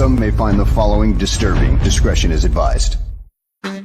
Some may find the following disturbing. Discretion is advised. The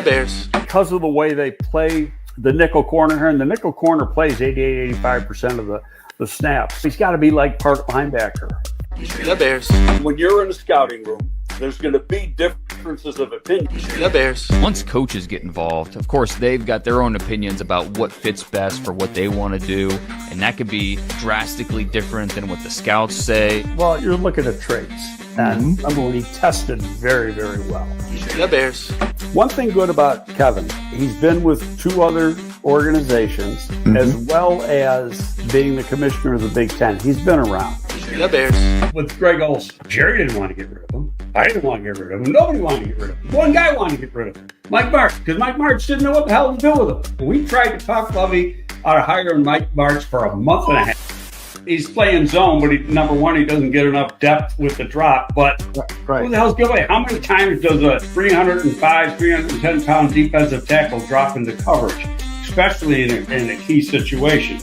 Bears. Because of the way they play the nickel corner here, and the nickel corner plays 88, 85% of the snaps. He's got to be like part linebacker. The Bears. When you're in a scouting room, there's going to be differences of opinion. The Bears. Once coaches get involved, of course, they've got their own opinions about what fits best for what they want to do, and that could be drastically different than what the scouts say. Well, you're looking at traits, and number one, he tested very, very well. The Bears. One thing good about Kevin, he's been with two other organizations, as well as being the commissioner of the Big Ten. He's been around. The Bears. With Greg Olson, Jerry didn't want to get rid of him. I didn't want to get rid of him. Nobody wanted to get rid of him. One guy wanted to get rid of him, Mike Martz, because Mike Martz didn't know what the hell to do with him. We tried to talk Lovey out of hiring Mike Martz for a month and a half. He's playing zone, but number one, he doesn't get enough depth with the drop. But who the hell's giving? How many times does a 305, 310-pound defensive tackle drop into coverage, especially in a key situation?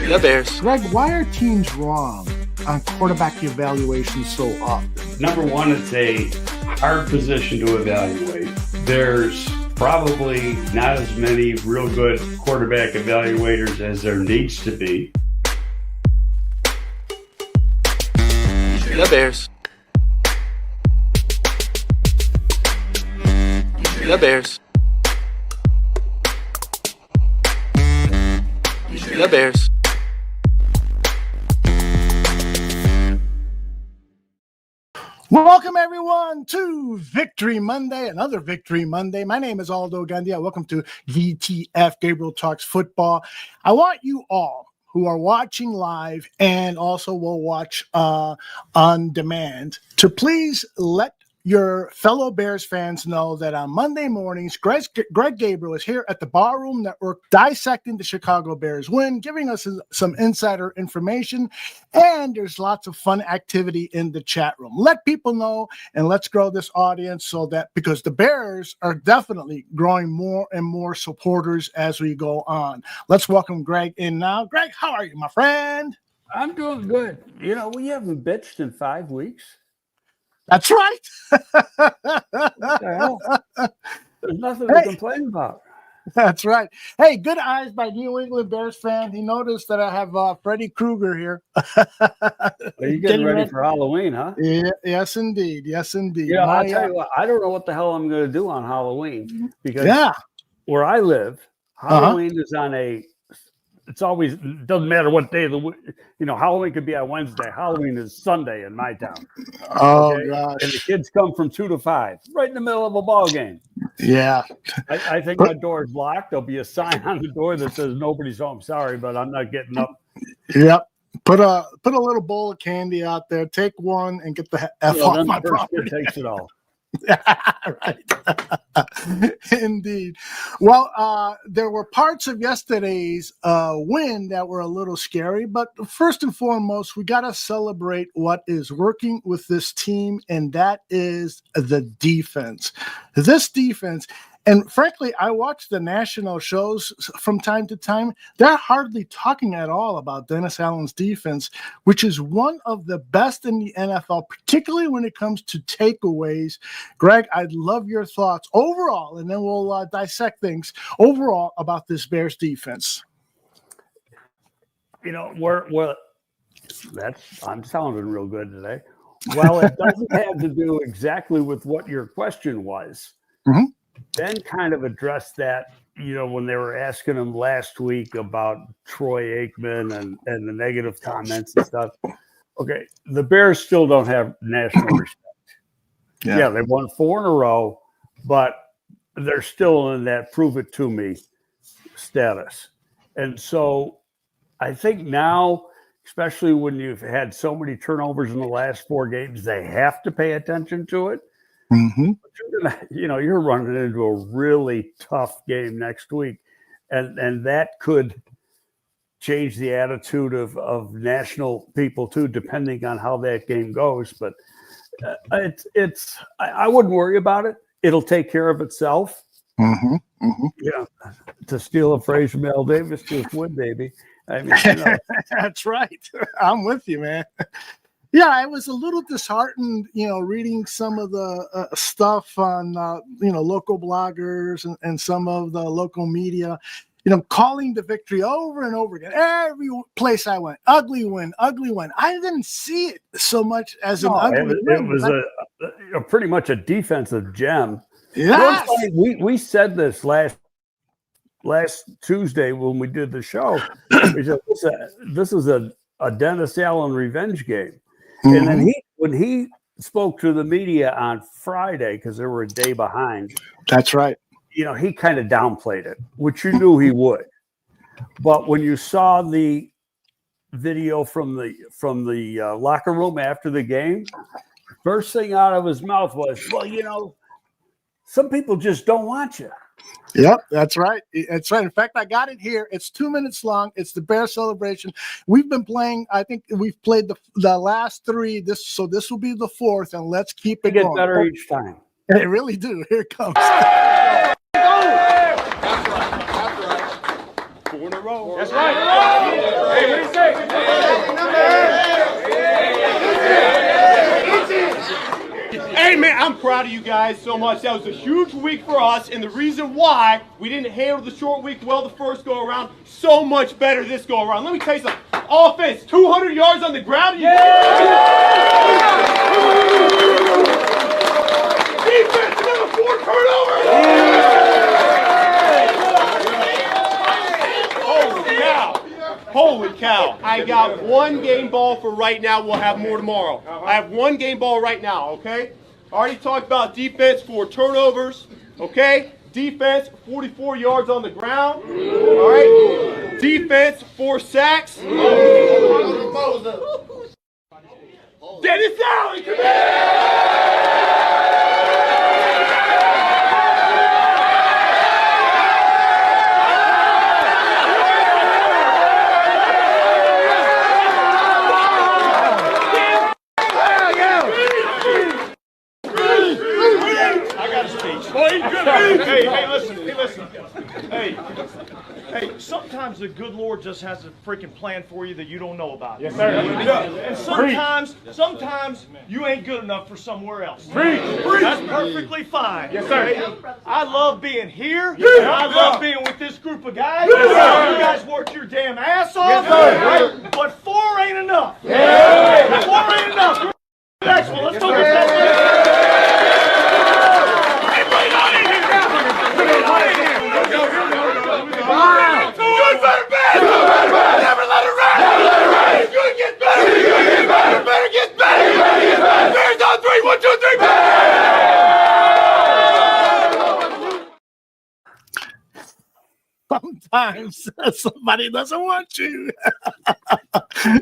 The Bears. Greg, why are teams wrong on quarterback evaluation so often? Number one, it's a hard position to evaluate. There's probably not as many real good quarterback evaluators as there needs to be. The Bears. The Bears. The Bears. Welcome, everyone, to Victory Monday, another Victory Monday. My name is Aldo Gandia. Welcome to VTF, Gabriel Talks Football. I want you all who are watching live and also will watch on demand to please let your fellow Bears fans know that on Monday mornings, Greg Gabriel is here at the Barroom Network dissecting the Chicago Bears win, giving us some insider information, and there's lots of fun activity in the chat room. Let people know, and let's grow this audience because the Bears are definitely growing more and more supporters as we go on. Let's welcome Greg in now. Greg, how are you, my friend? I'm doing good. You know, we haven't bitched in 5 weeks. That's right. What the hell? There's nothing to complain about. That's right. Hey, good eyes by New England Bears fan. He noticed that I have Freddy Krueger here. Are you getting ready for Halloween, huh? Yeah, yes, indeed. Yes, indeed. Yeah, I'll tell you what, I don't know what the hell I'm going to do on Halloween because where I live, Halloween is on it's always, it doesn't matter what day of the week, Halloween could be on Wednesday. Halloween is Sunday in my town. Oh, gosh. And the kids come from 2 to 5, right in the middle of a ball game. Yeah. I think my door is locked. There'll be a sign on the door that says nobody's home. Sorry, but I'm not getting up. Yep. Put a little bowl of candy out there. Take one and get the F off my property. Takes it all. Right. Indeed. Well, there were parts of yesterday's win that were a little scary, but first and foremost, we got to celebrate what is working with this team, and that is the defense. This defense. And frankly, I watch the national shows from time to time. They're hardly talking at all about Dennis Allen's defense, which is one of the best in the NFL, particularly when it comes to takeaways. Greg, I'd love your thoughts overall, and then we'll dissect things overall about this Bears defense. I'm sounding real good today. Well, it doesn't have to do exactly with what your question was. Mm-hmm. Ben kind of addressed that, when they were asking him last week about Troy Aikman and the negative comments and stuff. Okay, the Bears still don't have national respect. Yeah, they won 4 in a row, but they're still in that prove it to me status. And so I think now, especially when you've had so many turnovers in the last 4 games, they have to pay attention to it. Mm-hmm. But you're running into a really tough game next week, and that could change the attitude of national people too, depending on how that game goes. But I wouldn't worry about it. It'll take care of itself. Mm-hmm. Mm-hmm. Yeah, to steal a phrase from Al Davis, just win, baby. I mean, you know. That's right. I'm with you, man. Yeah, I was a little disheartened, reading some of the stuff on, local bloggers and some of the local media, calling the victory over and over again. Every place I went, ugly win, ugly win. I didn't see it so much as an ugly win. It was a pretty much a defensive gem. Yes. We said this last Tuesday when we did the show. We said, this is a Dennis Allen revenge game. Mm-hmm. And then when he spoke to the media on Friday, because they were a day behind. That's right. He kind of downplayed it, which you knew he would. But when you saw the video from the locker room after the game, first thing out of his mouth was, well, some people just don't want you. Yep, that's right. That's right. In fact, I got it here. It's 2 minutes long. It's the Bear celebration. We've been playing. I think we've played the last three. This will be the fourth, and let's keep it going. Get better each time. They really do. Here it comes. That's right. 4 in a row. That's right. Hey, what do you say? Hey, man, I'm proud of you guys so much. That was a huge week for us, and the reason why we didn't handle the short week well the first go-around, so much better this go-around. Let me tell you something. Offense, 200 yards on the ground. Defense, another 4 turnovers. Holy cow. I got 1 game ball for right now. We'll have more tomorrow. I have 1 game ball right now, okay? Already talked about defense, 4 turnovers, okay? Defense, 44 yards on the ground, all right? Defense, 4 sacks. Dennis Allen, come here! Hey, sometimes the good Lord just has a freaking plan for you that you don't know about. Yes, sir. And sometimes you ain't good enough for somewhere else. That's perfectly fine. Yes, sir. Okay? I love being here. And I love being with this group of guys. You guys worked your damn ass off. Yes, sir. Right? But 4 ain't enough. 4 ain't enough. Next one. Let's go get that. Good, better, bad. Never let it rest. It's gonna get better. Better get better. Bears on 3. 1, 2, 3. Sometimes somebody doesn't want you.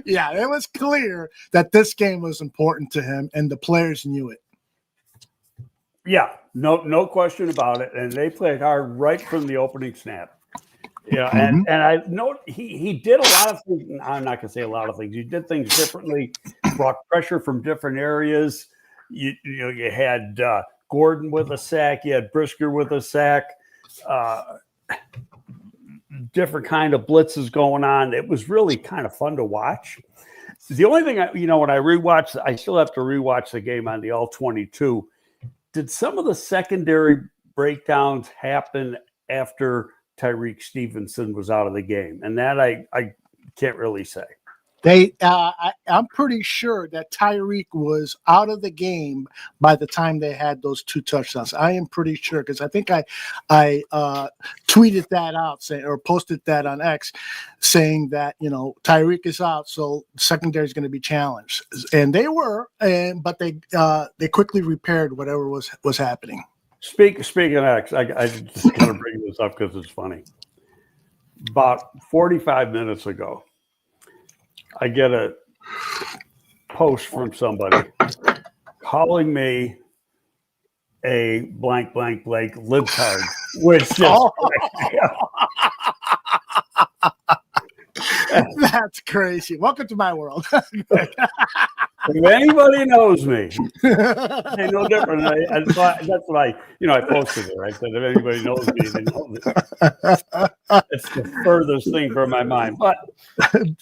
Yeah, it was clear that this game was important to him, and the players knew it. Yeah, no question about it. And they played hard right from the opening snap. Yeah, and I know he did a lot of things. I'm not going to say a lot of things. He did things differently, brought pressure from different areas. You had Gordon with a sack. You had Brisker with a sack. Different kind of blitzes going on. It was really kind of fun to watch. The only thing, when I rewatched, I still have to rewatch the game on the All-22. Did some of the secondary breakdowns happen after Tyreek Stevenson was out of the game? And that I can't really say. I'm pretty sure that Tyreek was out of the game by the time they had those 2 touchdowns. I am pretty sure, because I think I tweeted that out or posted that on X saying that, Tyreek is out, so secondary is going to be challenged. And they were, but they quickly repaired whatever was happening. Speaking of X, I just kind of bring this up because it's funny. About 45 minutes ago, I get a post from somebody calling me a blank libtard, which just That's crazy. Welcome to my world. If anybody knows me, they know different. That's what I posted there. I said, if anybody knows me, they know me. It's the furthest thing from my mind. But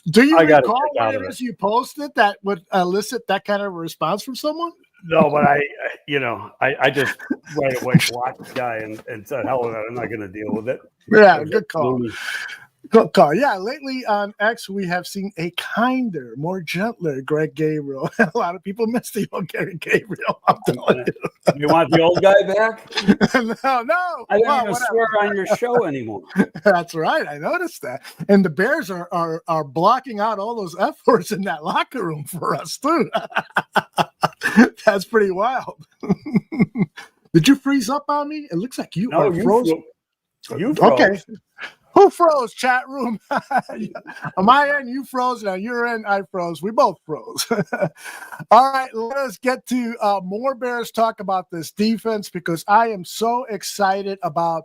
Do you I gotta recall check out what of it it. is you posted that would elicit that kind of response from someone? no, but I just right away blocked the guy and said, hell with it. I'm not going to deal with it. Yeah, good call. Moody. Good call. Yeah, lately on X, we have seen a kinder, more gentler Greg Gabriel. A lot of people miss the old Greg Gabriel. I'm telling you. You want the old guy back? No. I don't Well, even whatever. swear on your show anymore. That's right. I noticed that. And the Bears are blocking out all those F words in that locker room for us, too. That's pretty wild. Did you freeze up on me? It looks like you No, are frozen. You froze. Okay. Who froze, chat room? On my end, you froze. On your end, I froze. We both froze. All right, let us get to more Bears talk about this defense because I am so excited about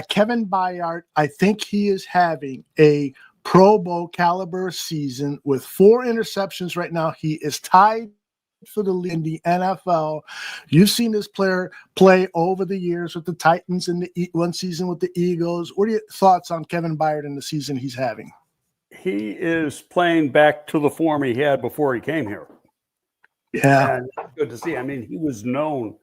Kevin Byard. I think he is having a Pro Bowl caliber season with 4 interceptions right now. He is tied for the lead in the NFL. You've seen this player play over the years with the Titans and one season with the Eagles. What are your thoughts on Kevin Byard and the season he's having? He is playing back to the form he had before he came here. Yeah. And it's good to see. I mean, he was known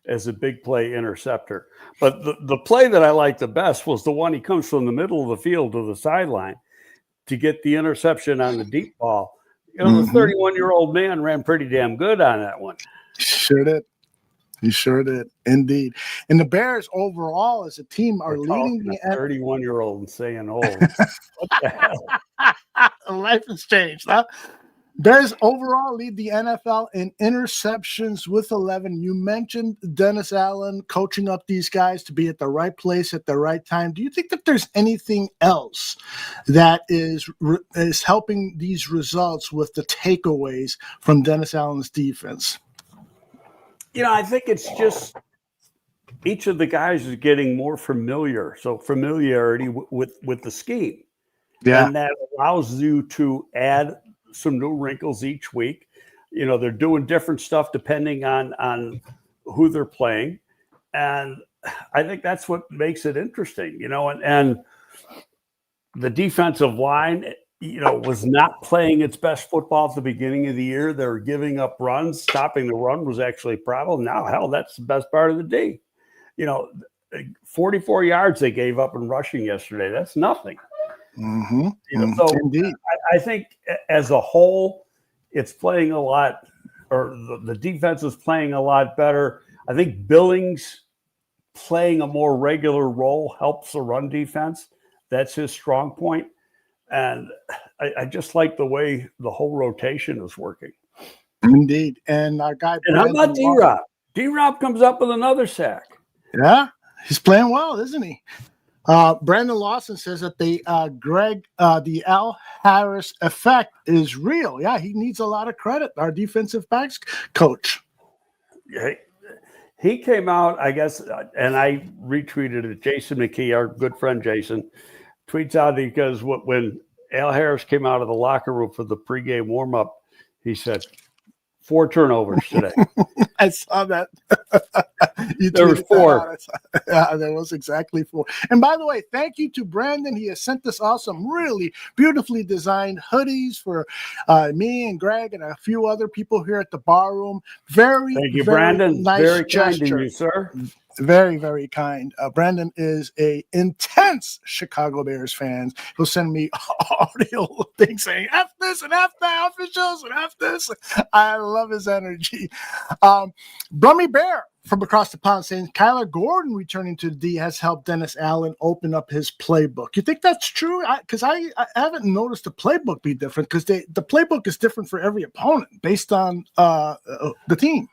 as a big play interceptor. But the play that I liked the best was the one he comes from the middle of the field to the sideline to get the interception on the deep ball. You know, the 31-year-old man ran pretty damn good on that one. Sure did. He sure did. Indeed. And the Bears overall as a team are leading the 31-year-old and saying old. What the hell? Life has changed, huh? Bears overall lead the NFL in interceptions with 11. You mentioned Dennis Allen coaching up these guys to be at the right place at the right time. Do you think that there's anything else that is helping these results with the takeaways from Dennis Allen's defense? You know, I think it's just each of the guys is getting more familiar. So familiarity with the scheme. Yeah. And that allows you to add some new wrinkles each week. You know, they're doing different stuff depending on who they're playing. And I think that's what makes it interesting, you know, and the defensive line, you know, was not playing its best football at the beginning of the year. They were giving up runs. Stopping the run was actually a problem. Now, hell, that's the best part of the day. You know, 44 yards they gave up in rushing yesterday. That's nothing. Mm-hmm. You know, so Indeed. I think as a whole, it's playing a lot, or the defense is playing a lot better. I think Billings playing a more regular role helps the run defense. That's his strong point. And I just like the way the whole rotation is working. Indeed. And our guy. And how about D-Rob? D-Rob comes up with another sack. Yeah, he's playing well, isn't he? Brandon Lawson says that the Al Harris effect is real. Yeah, he needs a lot of credit. Our defensive backs coach. He came out, I guess, and I retweeted it. Jason McKee, our good friend Jason, tweets out because when Al Harris came out of the locker room for the pregame warm-up, he said, 4 turnovers today. I saw that. There was 4. Yeah, there was exactly 4. And by the way, thank you to Brandon. He has sent us all some really beautifully designed hoodies for me and Greg and a few other people here at the bar room. Thank you, Brandon. Nice very gesture. kind to you, sir. Very, very kind. Brandon is a intense Chicago Bears fan. He'll send me audio things saying F this and F that, officials and F this. I love his energy. Brummy Bear from across the pond saying Kyler Gordon returning to the D has helped Dennis Allen open up his playbook. You think that's true? Because I haven't noticed the playbook be different because the playbook is different for every opponent based on the team.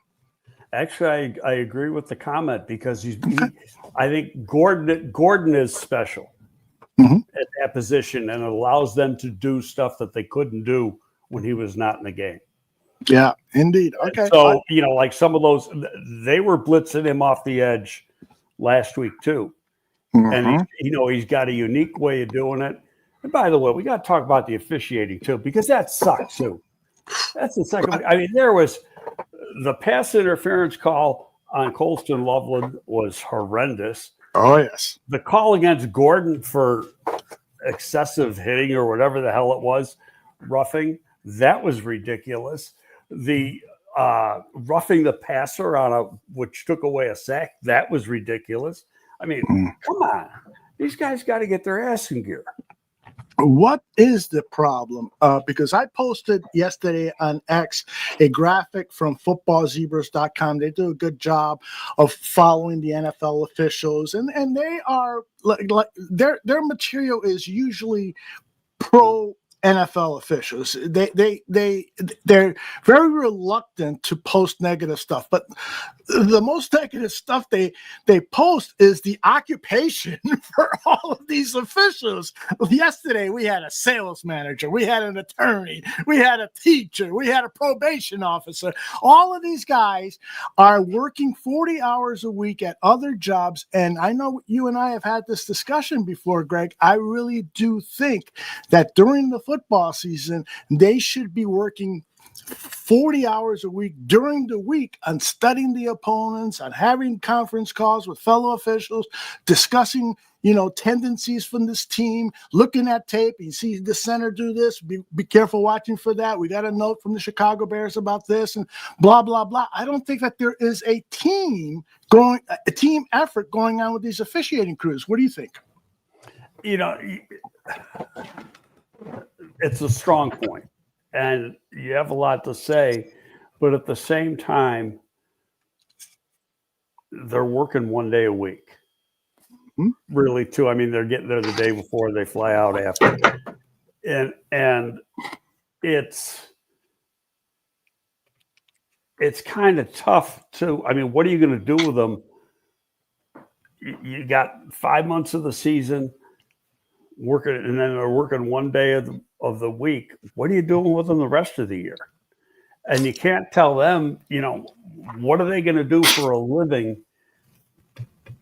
Actually, I agree with the comment because I think Gordon is special at that position, and it allows them to do stuff that they couldn't do when he was not in the game. Yeah, indeed. Okay. So, you know, like some of those, they were blitzing him off the edge last week too. And, he's got a unique way of doing it. And by the way, we got to talk about the officiating too, because that sucks too. That's the second. I mean, there was the pass interference call on Colston Loveland was horrendous. Oh, yes. The call against Gordon for excessive hitting or whatever the hell it was, roughing, that was ridiculous. The roughing the passer which took away a sack, that was ridiculous. I mean, come on. These guys got to get their ass in gear. What is the problem? Because I posted yesterday on X a graphic from footballzebras.com. They do a good job of following the NFL officials, and they are like their material is usually pro NFL officials. They're very reluctant to post negative stuff, but the most negative stuff they post is the occupation for all of these officials. Yesterday we had a sales manager, we had an attorney, we had a teacher, we had a probation officer. All of these guys are working 40 hours a week at other jobs, and I know you and I have had this discussion before, Greg. I really do think that during the football season they should be working 40 hours a week during the week on studying the opponents, on having conference calls with fellow officials, discussing, tendencies from this team, looking at tape. You see the center do this, be careful watching for that. We got a note from the Chicago Bears about this and blah, blah, blah. I don't think that there is a team effort going on with these officiating crews. What do you think? It's a strong point. And you have a lot to say, but at the same time, they're working 1 day a week. Really, too. I mean, they're getting there the day before, they fly out after. And it's kind of tough to, I mean, what are you going to do with them? You got 5 months of the season working, and then they're working 1 day of the week. What are you doing with them the rest of the year? And you can't tell them, what are they going to do for a living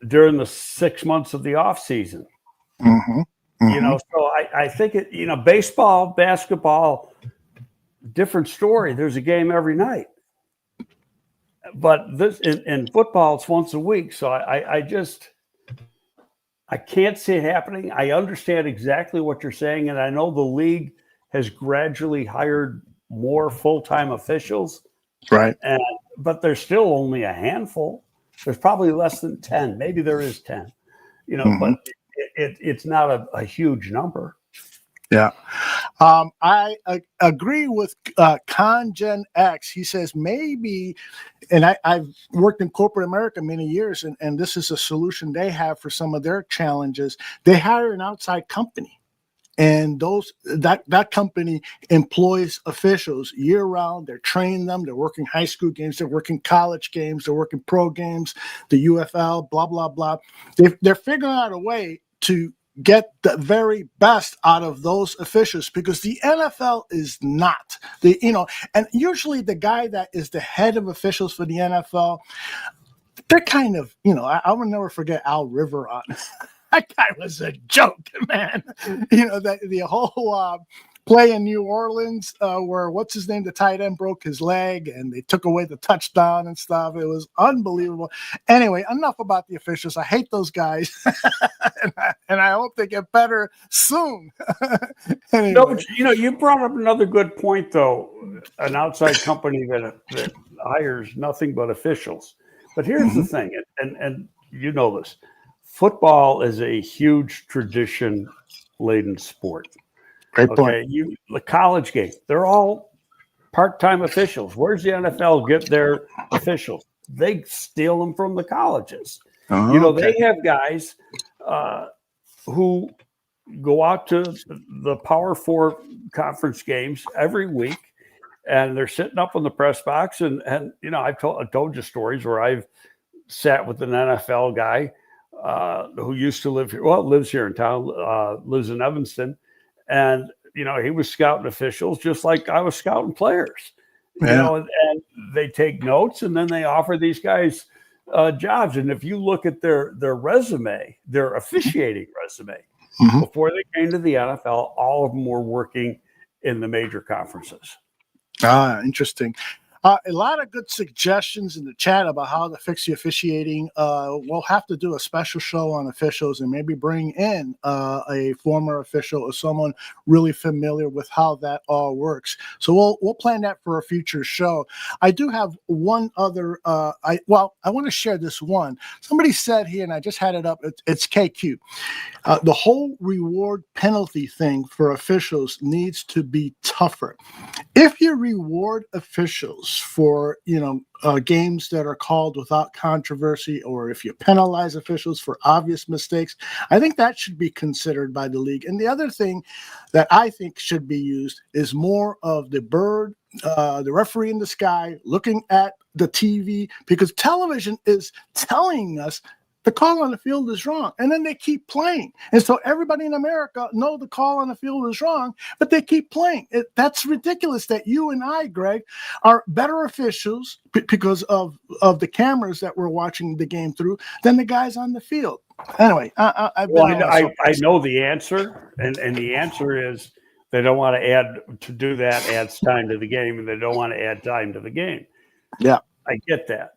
during the 6 months of the off season? So I think baseball, basketball, different story. There's a game every night, but this in football, it's once a week. So I can't see it happening. I understand exactly what you're saying, and I know the league has gradually hired more full-time officials. Right. But there's still only a handful. There's probably less than 10. Maybe there is 10. But it's not a huge number. Yeah. I agree with ConGen X. He says maybe, and I've worked in corporate America many years, and this is a solution they have for some of their challenges. They hire an outside company, and that company employs officials year round. They're training them. They're working high school games. They're working college games. They're working pro games, the UFL, blah, blah, blah. They're figuring out a way to get the very best out of those officials, because the NFL is not and usually the guy that is the head of officials for the NFL, they're kind of, I will never forget Al Riveron. That guy was a joke, man. The whole play in New Orleans where what's his name, the tight end, broke his leg and they took away the touchdown and stuff. It was unbelievable. Anyway, enough about the officials. I hate those guys, and I hope they get better soon. Anyway. No, but, you brought up another good point, though. An outside company that hires nothing but officials. But here's the thing, and you know this. Football is a huge tradition-laden sport. Great point. The college game, they're all part-time officials. Where's the NFL get their officials? They steal them from the colleges. They have guys who go out to the Power Four conference games every week, and they're sitting up in the press box. And I've told you stories where I've sat with an NFL guy who used to live here. Well, lives here in town, lives in Evanston. And, he was scouting officials just like I was scouting players, and they take notes and then they offer these guys jobs. And if you look at their resume, their officiating resume, before they came to the NFL, all of them were working in the major conferences. Interesting. A lot of good suggestions in the chat about how to fix the officiating. We'll have to do a special show on officials and maybe bring in a former official or someone really familiar with how that all works. So we'll plan that for a future show. I do have one other. I want to share this one. Somebody said here, and I just had it up. It's KQ. The whole reward penalty thing for officials needs to be tougher. If you reward officials for games that are called without controversy, or if you penalize officials for obvious mistakes, I think that should be considered by the league. And the other thing that I think should be used is more of the bird, the referee in the sky looking at the TV, because television is telling us the call on the field is wrong, and then they keep playing. And so everybody in America know the call on the field is wrong, but they keep playing. That's ridiculous that you and I, Greg, are better officials because of the cameras that we're watching the game through than the guys on the field. Anyway, I know the answer, and the answer is they don't want to adds time to the game, and they don't want to add time to the game. Yeah, I get that.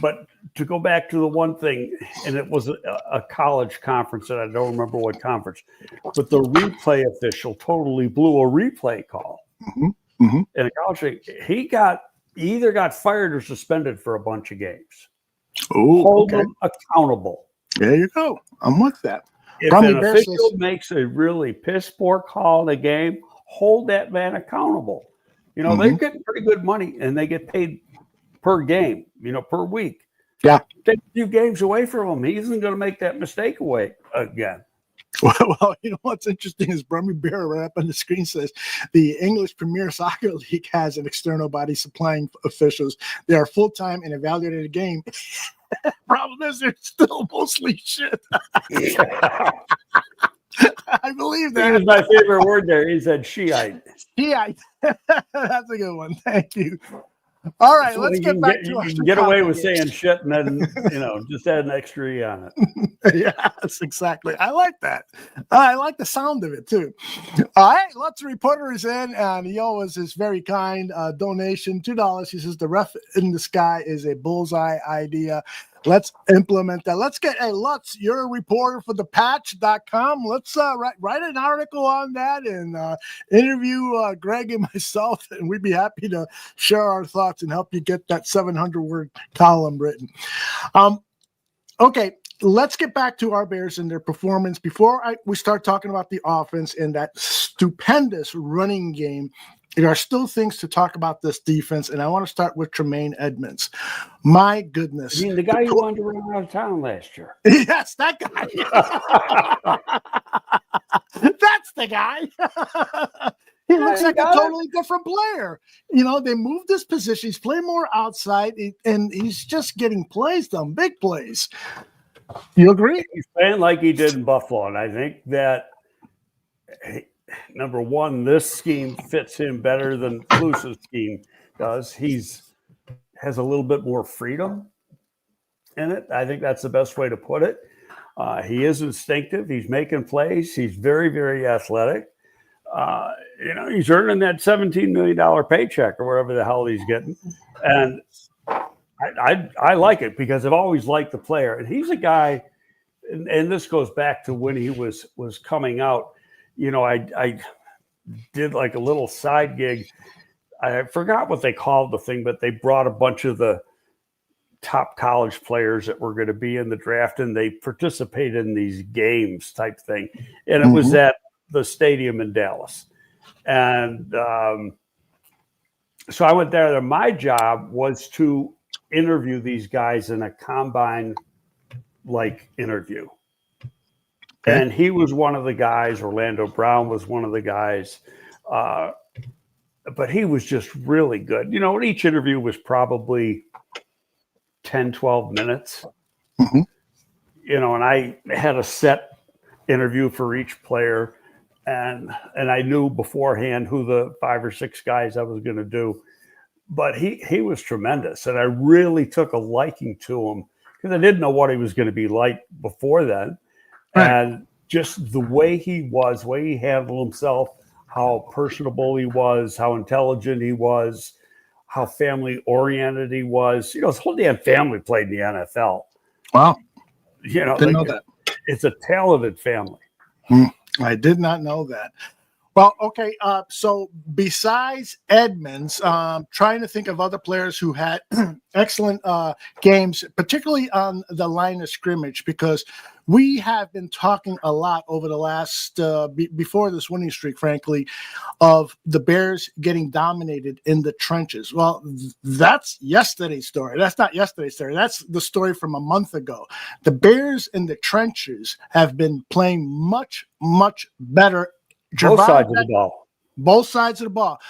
But to go back to the one thing, and it was a college conference, and I don't remember what conference, but the replay official totally blew a replay call. Mm-hmm. Mm-hmm. In a college thing, he either got fired or suspended for a bunch of games. Hold them accountable. There you go. I'm with that. If an official makes a really piss poor call in a game, hold that man accountable. They're getting pretty good money, and they get paid per game, per week. Yeah. Take a few games away from him. He isn't going to make that mistake again. Well, what's interesting is Brummy Bear right up on the screen says the English Premier Soccer League has an external body supplying officials. They are full-time and evaluated a game. Problem is they're still mostly shit. I believe that. That was my favorite word there. He said Shiite. Shiite. That's a good one. Thank you. All right, let's get back to our You can get away with saying shit and then, just add an extra E on it. Yes, exactly. I like that. I like the sound of it, too. All right, lots of reporters in, and he always is very kind. Donation, $2. He says the ref in the sky is a bullseye idea. Let's implement that. Let's get, Lutz, you're a reporter for thepatch.com. Let's write an article on that and interview Greg and myself, and we'd be happy to share our thoughts and help you get that 700-word column written. Okay, let's get back to our Bears and their performance. Before we start talking about the offense and that stupendous running game, there are still things to talk about this defense, and I want to start with Tremaine Edmunds. My goodness. You mean the guy who wanted to run out of town last year? Yes, that guy. That's the guy. He looks like a totally different player. They moved his position. He's playing more outside, and he's just getting plays done, big plays. You agree? He's playing like he did in Buffalo, and I think that number one, this scheme fits him better than Luce's scheme does. Has a little bit more freedom in it. I think that's the best way to put it. He is instinctive. He's making plays. He's very, very athletic. He's earning that $17 million paycheck or wherever the hell he's getting. And I like it because I've always liked the player. And he's a guy, and this goes back to when he was coming out. I did like a little side gig. I forgot what they called the thing, but they brought a bunch of the top college players that were going to be in the draft, and they participated in these games type thing. And it was at the stadium in Dallas. And so I went there. My job was to interview these guys in a combine-like interview. Okay. And he was one of the guys. Orlando Brown was one of the guys. But he was just really good. Each interview was probably 10, 12 minutes. Mm-hmm. And I had a set interview for each player. And I knew beforehand who the 5 or 6 guys I was going to do. But he was tremendous. And I really took a liking to him because I didn't know what he was going to be like before then. Right. And just the way he was, the way he handled himself, how personable he was, how intelligent he was, how family oriented he was. His whole damn family played in the NFL. Wow. Didn't know that. It's a talented family. I did not know that. Well, okay. So besides Edmunds, trying to think of other players who had excellent games, particularly on the line of scrimmage, because we have been talking a lot over the last, before this winning streak, frankly, of the Bears getting dominated in the trenches. Well, that's yesterday's story. That's not yesterday's story. That's the story from a month ago. The Bears in the trenches have been playing much, much better. Both sides of the ball. Both sides of the ball.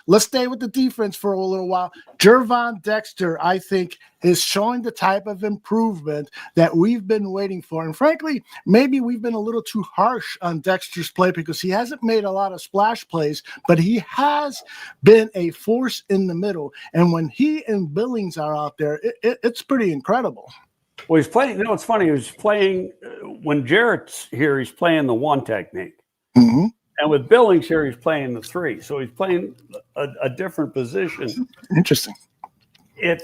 Let's stay with the defense for a little while. Gervon Dexter, I think, is showing the type of improvement that we've been waiting for. And frankly, maybe we've been a little too harsh on Dexter's play because he hasn't made a lot of splash plays, but he has been a force in the middle. And when he and Billings are out there, it's pretty incredible. Well, he's playing. It's funny. He was playing when Jarrett's here. He's playing the one technique. Mm-hmm. And with Billings here, he's playing the three. So he's playing a different position. Interesting. And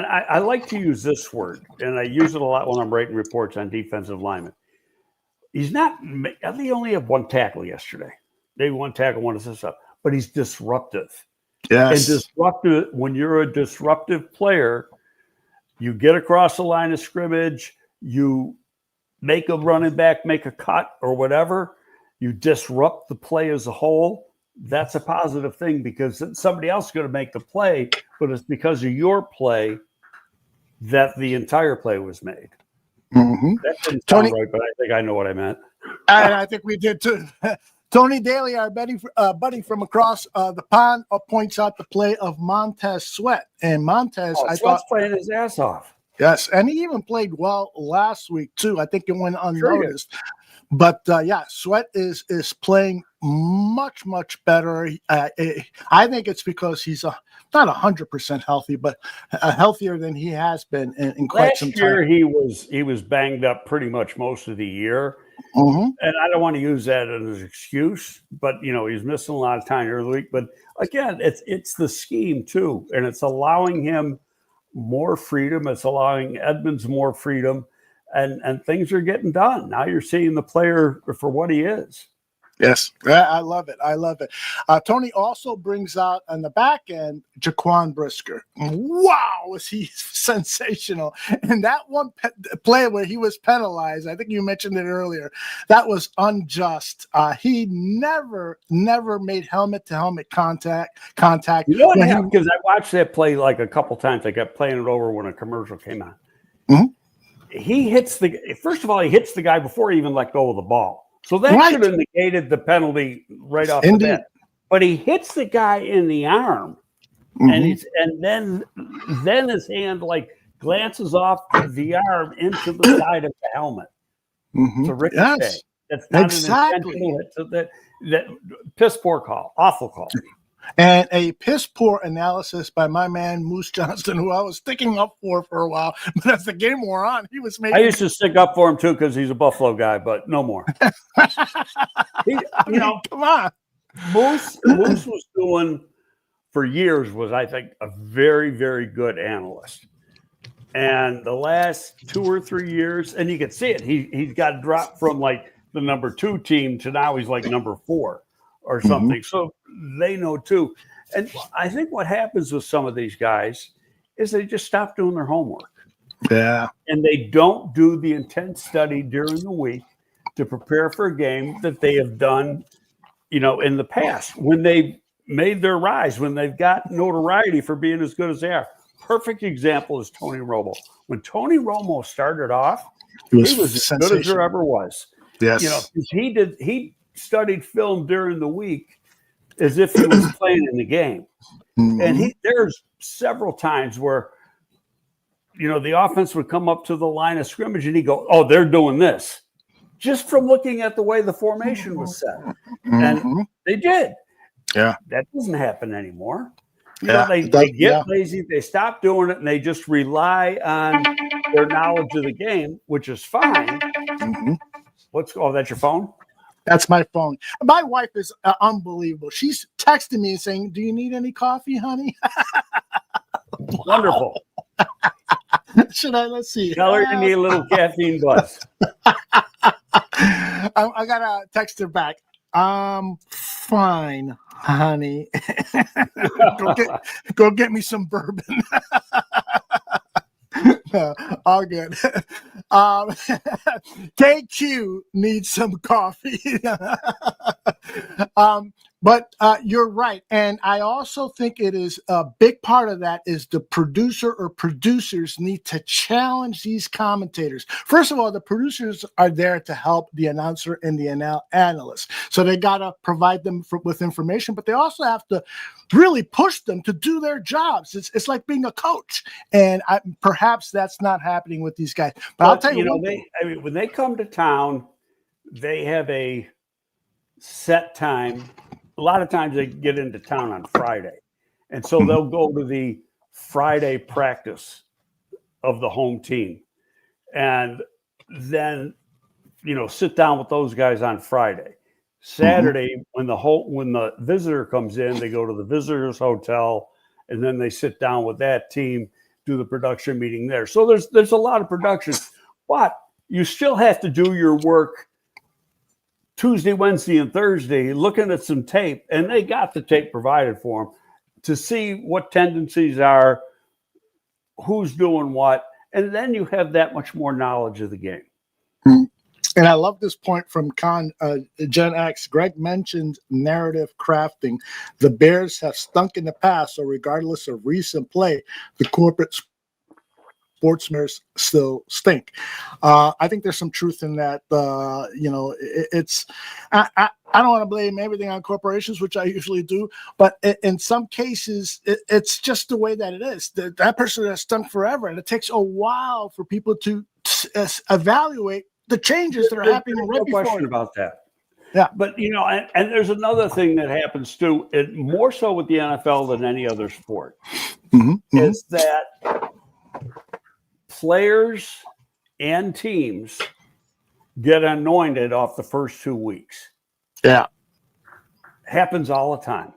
I like to use this word, and I use it a lot when I'm writing reports on defensive linemen. They only have one tackle yesterday. They one tackle, one assist up, but he's disruptive. Yes. And disruptive, when you're a disruptive player, you get across the line of scrimmage, you make a running back, make a cut or whatever, you disrupt the play as a whole. That's a positive thing because somebody else is going to make the play, but it's because of your play that the entire play was made. Mm-hmm. That didn't sound right, but I think I know what I meant. And I think we did too. Tony Daly, our buddy from across the pond, points out the play of Montez Sweat. And Montez, I thought, playing his ass off. Yes, and he even played well last week too. I think it went unnoticed. Sure. But Sweat is playing much, much better. I think it's because he's not 100% healthy, but healthier than he has been in quite some time. Last year he was banged up pretty much most of the year. Mm-hmm. And I don't want to use that as an excuse, but he's missing a lot of time early week. But again, it's the scheme too, and it's allowing him more freedom. It's allowing Edmunds more freedom, and things are getting done. Now you're seeing the player for what he is. Yes, I love it. I love it. Tony also brings out on the back end Jaquan Brisker. Wow, was he sensational. And that one play where he was penalized, I think you mentioned it earlier, that was unjust. He never made helmet-to-helmet contact. You know what happened? Because I watched that play like a couple times. I kept playing it over when a commercial came on. Mm-hmm. He hits the guy before he even let go of the ball. So that should have negated the penalty right off the bat. But he hits the guy in the arm, and then his hand like glances off the arm into the side of the helmet. Mm-hmm. It's a ricochet. Yes. That's not exactly. an intentional hit. That piss poor call, awful call. And a piss poor analysis by my man Moose Johnston, who I was sticking up for a while. But as the game wore on, he was making. I used to stick up for him too because he's a Buffalo guy, but no more. Come on. Moose was doing for years was I think a very, very good analyst. And the last 2 or 3 years, and you can see it, he's got dropped from like the number 2 team to now he's like number 4 or something. So they know too. And I think what happens with some of these guys is they just stop doing their homework. Yeah. And they don't do the intense study during the week to prepare for a game that they have done, in the past when they made their rise, when they've got notoriety for being as good as they are. Perfect example is Tony Romo. When Tony Romo started off, he was as good as there ever was. Yes. He studied film during the week as if he was playing in the game. Mm-hmm. And there's several times where, the offense would come up to the line of scrimmage and he'd go, oh, they're doing this. Just from looking at the way the formation was set. Mm-hmm. And they did. Yeah. That doesn't happen anymore. They get lazy, they stop doing it, and they just rely on their knowledge of the game, which is fine. Mm-hmm. That's your phone? That's my phone. My wife is unbelievable. She's texting me and saying, "Do you need any coffee, honey?" Wonderful. Should I? Let's see. Tell her you need a little caffeine buzz. I gotta text her back. Fine, honey. go get me some bourbon. No, all good. KQ needs some coffee. But you're right. And I also think it is a big part of that is the producer or producers need to challenge these commentators. First of all, the producers are there to help the announcer and the analyst. So they got to provide them with information, but they also have to really push them to do their jobs. It's like being a coach. And perhaps that's not happening with these guys. But I'll tell you, when they come to town, they have a set time. A lot of times they get into town on Friday. And so they'll go to the Friday practice of the home team and then, sit down with those guys on Friday. Saturday, when the visitor comes in, they go to the visitor's hotel and then they sit down with that team, do the production meeting there. So there's a lot of production, but you still have to do your work Tuesday, Wednesday, and Thursday, looking at some tape, and they got the tape provided for them to see what tendencies are, who's doing what, and then you have that much more knowledge of the game. And I love this point from Gen X. Greg mentioned narrative crafting. The Bears have stunk in the past, so regardless of recent play, the corporate sportsmen still stink. I think there's some truth in that. It's I don't want to blame everything on corporations, which I usually do, but in some cases, it's just the way that it is. That person has stunk forever, and it takes a while for people to evaluate the changes that are happening right no before. Question about that. Yeah. But, and there's another thing that happens too, more so with the NFL than any other sport, is that players and teams get anointed off the first 2 weeks. Yeah. Happens all the time.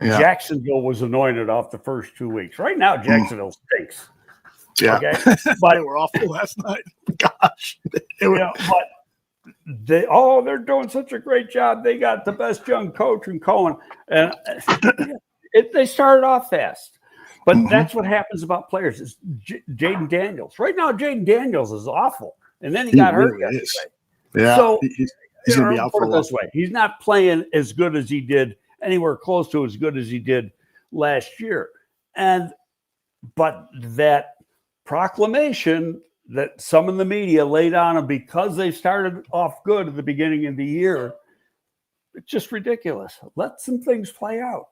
Yeah. Jacksonville was anointed off the first 2 weeks. Right now, Jacksonville stinks. Yeah. Okay. But they were awful last night. Gosh. But they're doing such a great job. They got the best young coach in Cohen. And they started off fast. But that's what happens about players. Is Jaden Daniels. Right now, Jaden Daniels is awful. And then he got hurt yesterday. Yeah. So he's going to be out for a while. This way. He's not playing as good as he did, anywhere close to as good as he did last year. But that proclamation that some in the media laid on him because they started off good at the beginning of the year, it's just ridiculous. Let some things play out.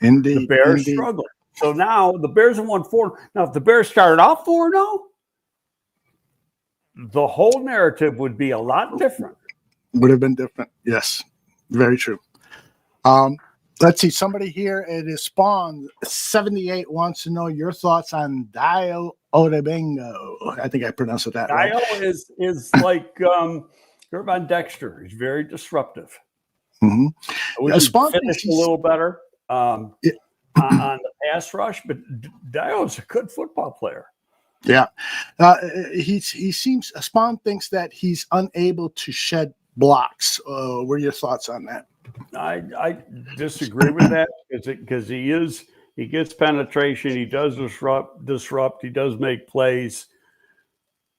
Indeed. The Bears struggle. So now the Bears have won 4. Now, if the Bears started off 4-0, the whole narrative would be a lot different. Would have been different. Yes, very true. Let's see. Somebody here, it is Spawn 78 wants to know your thoughts on Dio Odebengo. I think I pronounced that right. Dio is like Gervon Dexter. He's very disruptive. We should finish a little better on the pass rush, but Dio's a good football player. Yeah. He seems, Spawn thinks that he's unable to shed blocks. What are your thoughts on that? I disagree with that because he gets penetration, he does disrupt, he does make plays.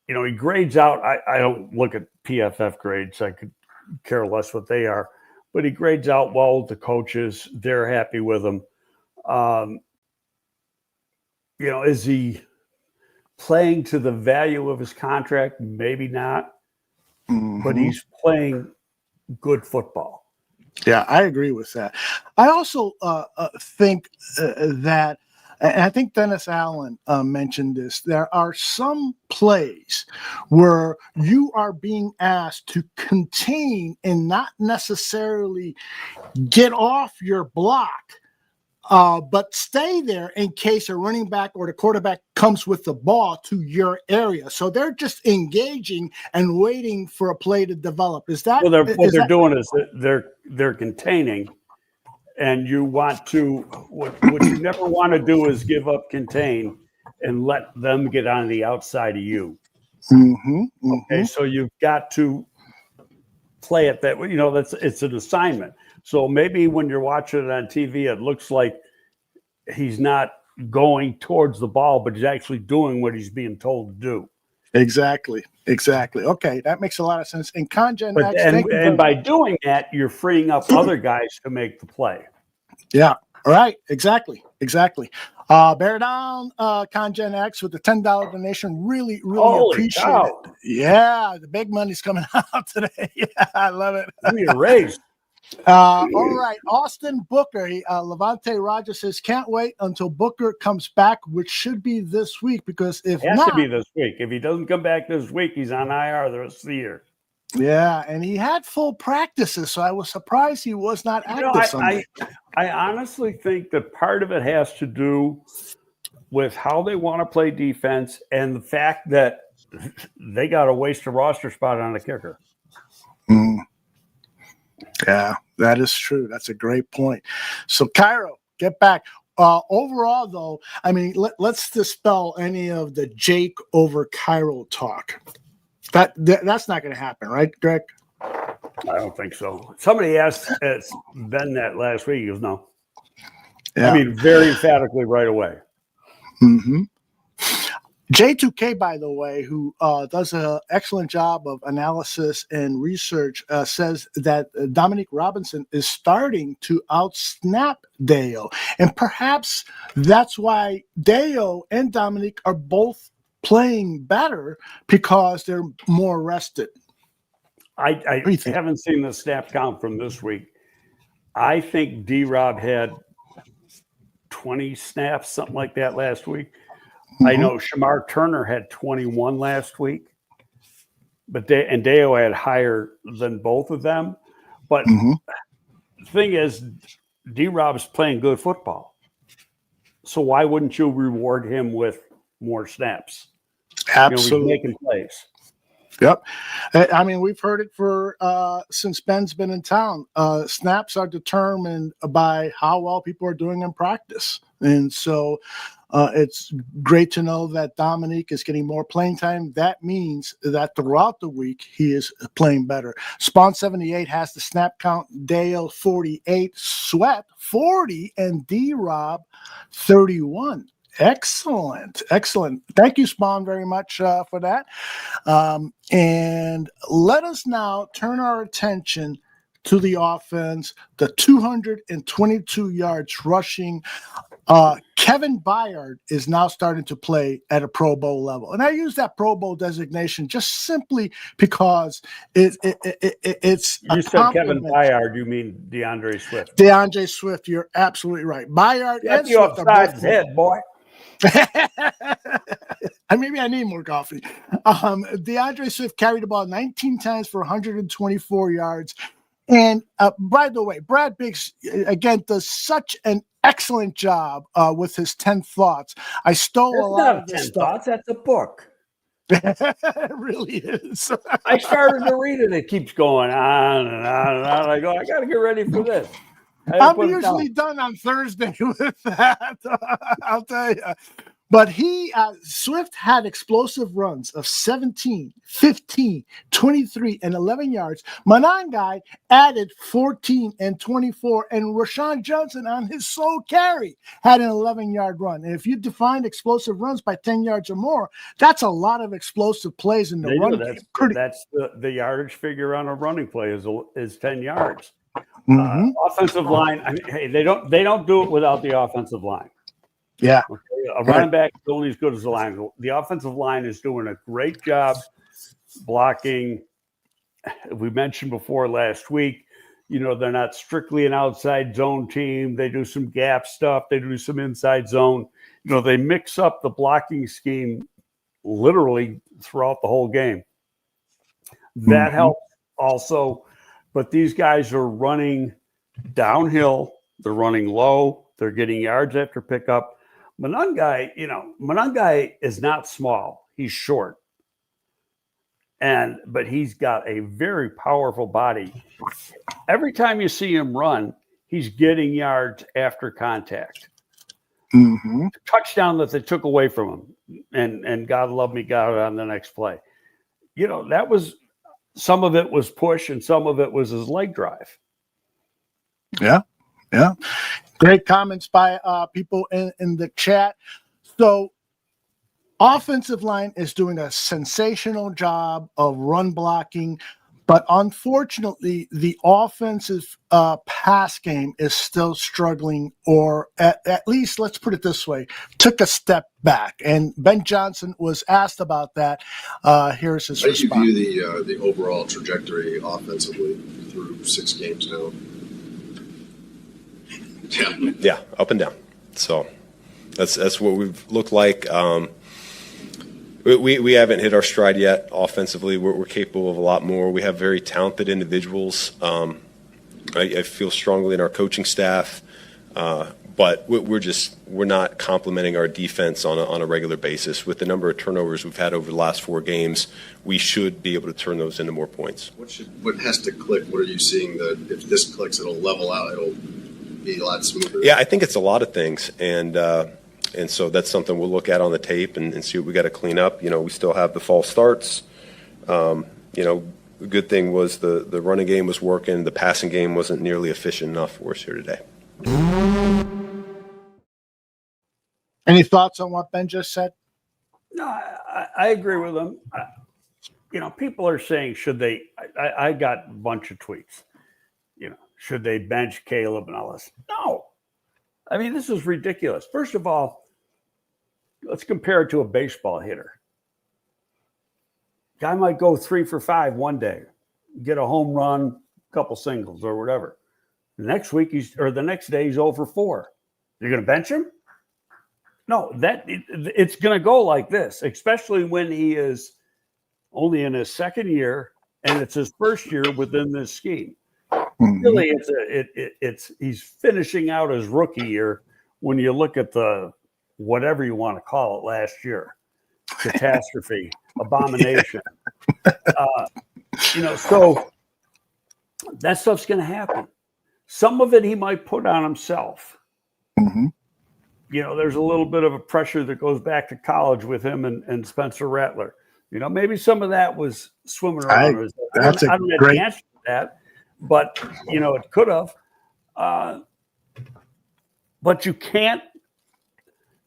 He grades out. I don't look at PFF grades. I could care less what they are, but he grades out well with the coaches. They're happy with him. Is he playing to the value of his contract? Maybe not, but he's playing good football. Yeah, I agree with that. I also think that, and I think Dennis Allen mentioned this, there are some plays where you are being asked to contain and not necessarily get off your block, but stay there in case a running back or the quarterback comes with the ball to your area. So they're just engaging and waiting for a play to develop. Is that Well, what they're doing is they're containing, and you want to what you never want to do is give up contain and let them get on the outside of you. Okay, so you've got to play it that way. It's an assignment. So maybe when you're watching it on TV, it looks like he's not going towards the ball, but he's actually doing what he's being told to do. Exactly. Okay, that makes a lot of sense. And Congen, and by doing that, you're freeing up other guys to make the play. Yeah. All right. Exactly. Bear down, Congen X with the $10 donation. Really Holy appreciate cow. it. Yeah, the big money's coming out today. Yeah, I love it. Give me a raise. All right, Austin Booker. Levante Rogers says, can't wait until Booker comes back, which should be this week, because if It has not, to be this week. If he doesn't come back this week, he's on IR the rest of the year. Yeah, and he had full practices, so I was surprised he was not active Sunday. I honestly think that part of it has to do with how they want to play defense and the fact that they got to waste a roster spot on the kicker. Yeah, that is true. That's a great point. So, Cairo, get back. Overall, though, I mean, let's dispel any of the Jake over Cairo talk. That's not going to happen, right, Greg? I don't think so. Somebody asked Ben that last week. He goes, no. Yeah. I mean, very emphatically right away. J2K, by the way, who does an excellent job of analysis and research, says that Dominique Robinson is starting to outsnap Deo. And perhaps that's why Deo and Dominique are both playing better, because they're more rested. I haven't seen the snap count from this week. I think D-Rob had 20 snaps, something like that last week. I know Shamar Turner had 21 last week, but Deo had higher than both of them. But the thing is, D-Rob's playing good football. So why wouldn't you reward him with more snaps? Absolutely. He's making plays. Yep. I mean, we've heard it for since Ben's been in town. Snaps are determined by how well people are doing in practice. And so it's great to know that Dominique is getting more playing time. That means that throughout the week, he is playing better. Spawn 78 has the snap count. Dale 48, Sweat 40, and D-Rob 31. Excellent. Thank you, Spawn, very much for that. And let us now turn our attention to the offense, the 222 yards rushing. Kevin Byard is now starting to play at a Pro Bowl level. And I use that Pro Bowl designation just simply because it's You said Kevin Byard, you mean DeAndre Swift. DeAndre Swift, you're absolutely right. Byard Get and the Swift are offside both head, boy. Maybe I need more coffee. DeAndre Swift carried the ball 19 times for 124 yards. And by the way, Brad Biggs, again, does such an excellent job with his 10 thoughts. I stole a lot of this 10 stuff. thoughts. That's a book. It really is. I started to read it. It keeps going on and on and on. I go, I got to get ready for this. I'm usually done on Thursday with that. I'll tell you. But Swift had explosive runs of 17, 15, 23, and 11 yards. Manangai added 14 and 24, and Rashawn Johnson on his sole carry had an 11-yard run. And if you define explosive runs by 10 yards or more, that's a lot of explosive plays in the run game. That's the yardage figure on a running play is 10 yards. Offensive line, I mean, hey, they don't do it without the offensive line. Yeah. Okay? A running back is only as good as the line. The offensive line is doing a great job blocking. We mentioned before last week, they're not strictly an outside zone team. They do some gap stuff. They do some inside zone. They mix up the blocking scheme literally throughout the whole game. That helps also. But these guys are running downhill. They're running low. They're getting yards after pickup. Monangai is not small. He's short. But he's got a very powerful body. Every time you see him run, he's getting yards after contact. Mm-hmm. Touchdown that they took away from him, and God love me, got it on the next play. That was, some of it was push and some of it was his leg drive. Yeah. Great comments by people in the chat. So offensive line is doing a sensational job of run blocking, but unfortunately, the offensive pass game is still struggling, or at least, let's put it this way, took a step back. And Ben Johnson was asked about that. Here's his response. How do you view the overall trajectory offensively through 6 games now? Yeah, up and down. So that's what we've looked like. We haven't hit our stride yet offensively. We're capable of a lot more. We have very talented individuals. I feel strongly in our coaching staff, but we're not complementing our defense on a regular basis. With the number of turnovers we've had over the last 4 games, we should be able to turn those into more points. What has to click? What are you seeing that if this clicks, it'll level out? It'll be a lot smoother? Yeah, I think it's a lot of things, and so that's something we'll look at on the tape and see what we got to clean up. We still have the false starts. The good thing was the running game was working. The passing game wasn't nearly efficient enough for us here today. Any thoughts on what Ben just said? No, I agree with him. People are saying, should they? I got a bunch of tweets. Should they bench Caleb and all this? No. I mean, this is ridiculous. First of all, let's compare it to a baseball hitter. Guy might go 3 for 5 one day, get a home run, couple singles or whatever. The next week the next day he's 0 for 4. You're going to bench him? No, it's going to go like this, especially when he is only in his second year and it's his first year within this scheme. Mm-hmm. Really, he's finishing out his rookie year when you look at the whatever you want to call it last year, catastrophe, abomination. So that stuff's going to happen. Some of it he might put on himself. Mm-hmm. There's a little bit of a pressure that goes back to college with him and Spencer Rattler. Maybe some of that was swimming around. I don't have the answer to that. But, it could have. But you can't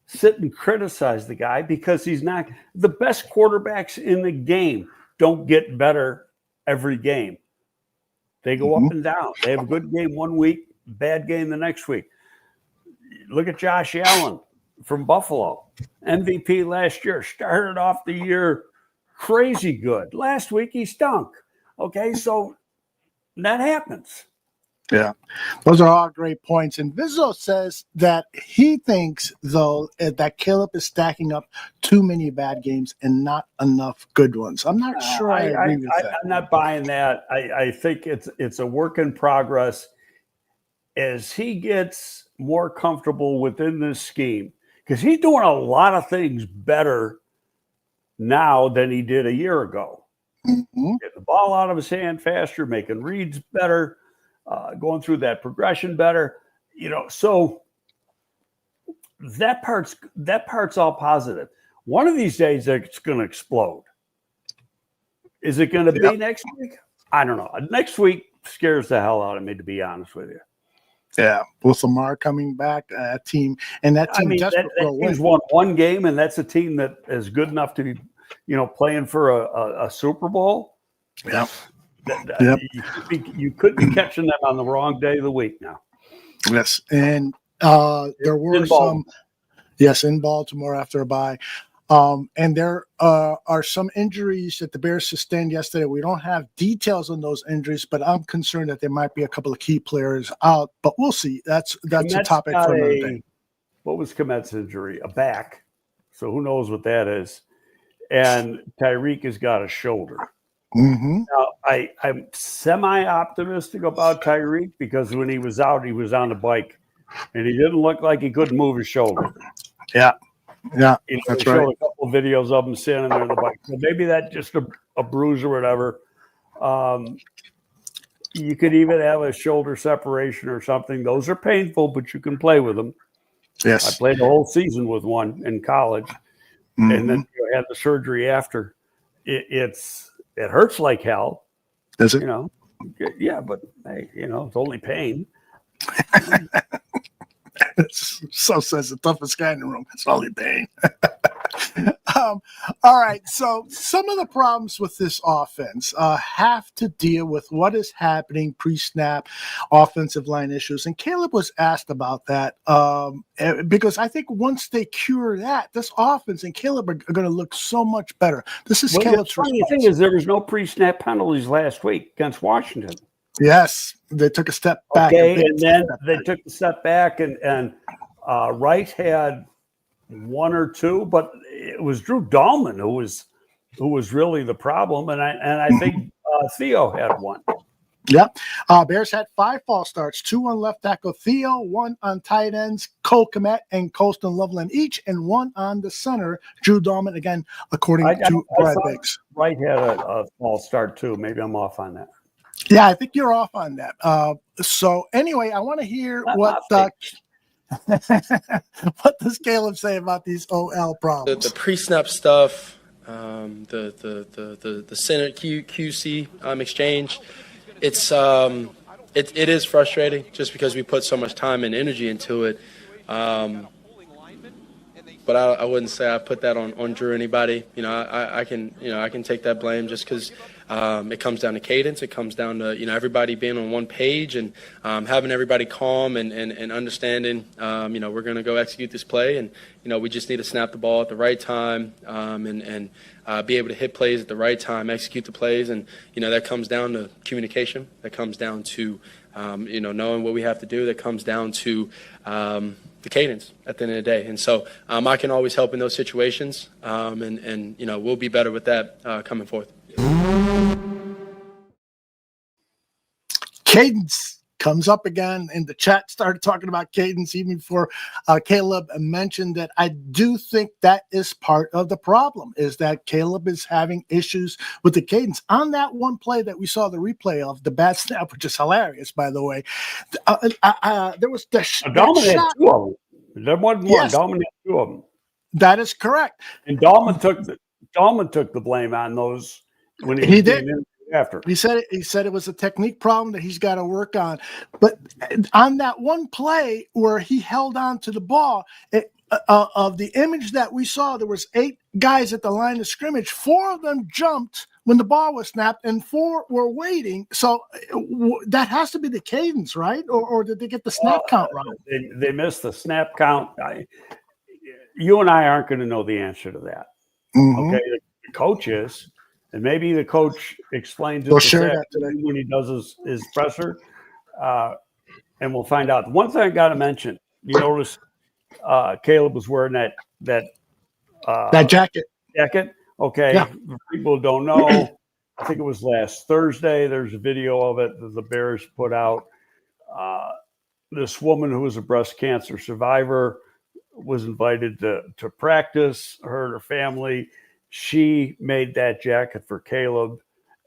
sit and criticize the guy because he's not. The best quarterbacks in the game don't get better every game. They go up and down. They have a good game one week, bad game the next week. Look at Josh Allen from Buffalo. MVP last year. Started off the year crazy good. Last week he stunk. Okay, so that happens. Yeah, those are all great points. And Vizzo says that he thinks, though, that Caleb is stacking up too many bad games and not enough good ones. I'm not sure I agree with that. I'm not buying that. I think it's a work in progress as he gets more comfortable within this scheme, because he's doing a lot of things better now than he did a year ago. Mm-hmm. Getting the ball out of his hand faster, making reads better, going through that progression better. So that part's all positive. One of these days it's going to explode. Is it going to be next week? I don't know. Next week scares the hell out of me, to be honest with you. Yeah, with Lamar coming back, that team desperate for a win. He's won one game, and that's a team that is good enough to be, playing for a Super Bowl. Yeah. You could be catching them on the wrong day of the week now. Yes, and there were some. Yes, in Baltimore after a bye. And there are some injuries that the Bears sustained yesterday. We don't have details on those injuries, but I'm concerned that there might be a couple of key players out. But we'll see. That's a topic for another day. What was Komet's injury? A back. So who knows what that is? And Tyreek has got a shoulder. Mm-hmm. Now, I'm semi-optimistic about Tyreek because when he was out, he was on the bike and he didn't look like he couldn't move his shoulder. Yeah, They that's showed right. a couple of videos of him standing there on the bike. So maybe that's just a bruise or whatever. You could even have a shoulder separation or something. Those are painful, but you can play with them. I Yes. played the whole season with one in college, and then you had the surgery after. It hurts like hell. Does it? You know, yeah, but hey, it's only pain. So says the toughest guy in the room. It's only pain. All right. So some of the problems with this offense have to deal with what is happening pre-snap, offensive line issues. And Caleb was asked about that because I think once they cure that, this offense and Caleb are going to look so much better. This is Caleb's The funny response. thing is there was no pre-snap penalties last week against Washington. Yes, they took a step back. Okay, and then they took a step back, and Wright had one or two, but it was Drew Dahlman who was really the problem, and I think Theo had one. Yep. Bears had 5 false starts, 2 on left tackle Theo, 1 on tight ends Cole Kmet and Colston Loveland each, and 1 on the center Drew Dahlman, again, according to Brad Biggs. Wright had a false start too. Maybe I'm off on that. Yeah, I think you're off on that. So anyway, I want to hear what does Caleb say about these OL problems. The pre-snap stuff, the center QC exchange, it is frustrating just because we put so much time and energy into it. But I wouldn't say I put that on Drew or anybody. I can take that blame just because it comes down to cadence. It comes down to everybody being on one page and having everybody calm and understanding. We're going to go execute this play, and we just need to snap the ball at the right time and be able to hit plays at the right time, execute the plays, and that comes down to communication. That comes down to knowing what we have to do. That comes down to the cadence at the end of the day. And so I can always help in those situations, and we'll be better with that coming forth. Cadence comes up again, and the chat started talking about cadence even before Caleb mentioned that. I do think that is part of the problem, is that Caleb is having issues with the cadence. On that one play that we saw the replay of, the bad snap, which is hilarious, by the way, there was the Dahlman had 2 of them. There wasn't one. Yes. Dahlman had 2 of them. That is correct. And Dahlman took the blame on those when he did. After he said it was a technique problem that he's got to work on. But on that one play where he held on to the ball, of the image that we saw, there was 8 guys at the line of scrimmage. 4 of them jumped when the ball was snapped, and 4 were waiting. So that has to be the cadence, right? Or did they get the snap count wrong? They missed the snap count. You and I aren't going to know the answer to that. Mm-hmm. Okay, the coach is. And maybe the coach explains it when he does his presser, and we'll find out. One thing I got to mention, you notice Caleb was wearing that jacket. Okay, yeah. People don't know. I think it was last Thursday. There's a video of it that the Bears put out. This woman who was a breast cancer survivor was invited to practice. Her and her family. She made that jacket for Caleb,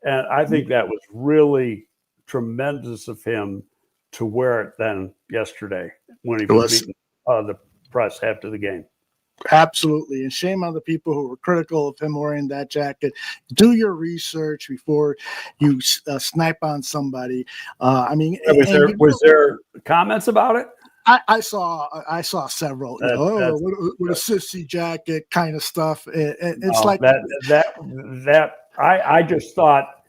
and I think that was really tremendous of him to wear it then yesterday when he was meeting the press after the game. Absolutely, and shame on the people who were critical of him wearing that jacket. Do your research before you snipe on somebody. Was there comments about it? I saw several. What a sissy jacket kind of stuff. It's like that. I just thought,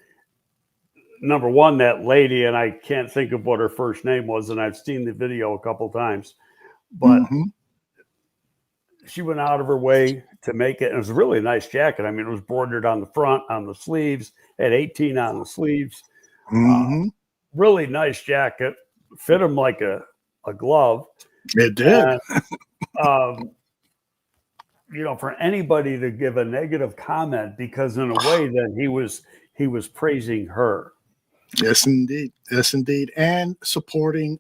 number one, that lady, and I can't think of what her first name was, and I've seen the video a couple times, but she went out of her way to make it. It was a really nice jacket. I mean, it was bordered on the front, on the sleeves, had 18 on the sleeves. Really nice jacket. Fit him like a glove. It did. For anybody to give a negative comment, because in a way then he was praising her. Yes, indeed. Yes, indeed. And supporting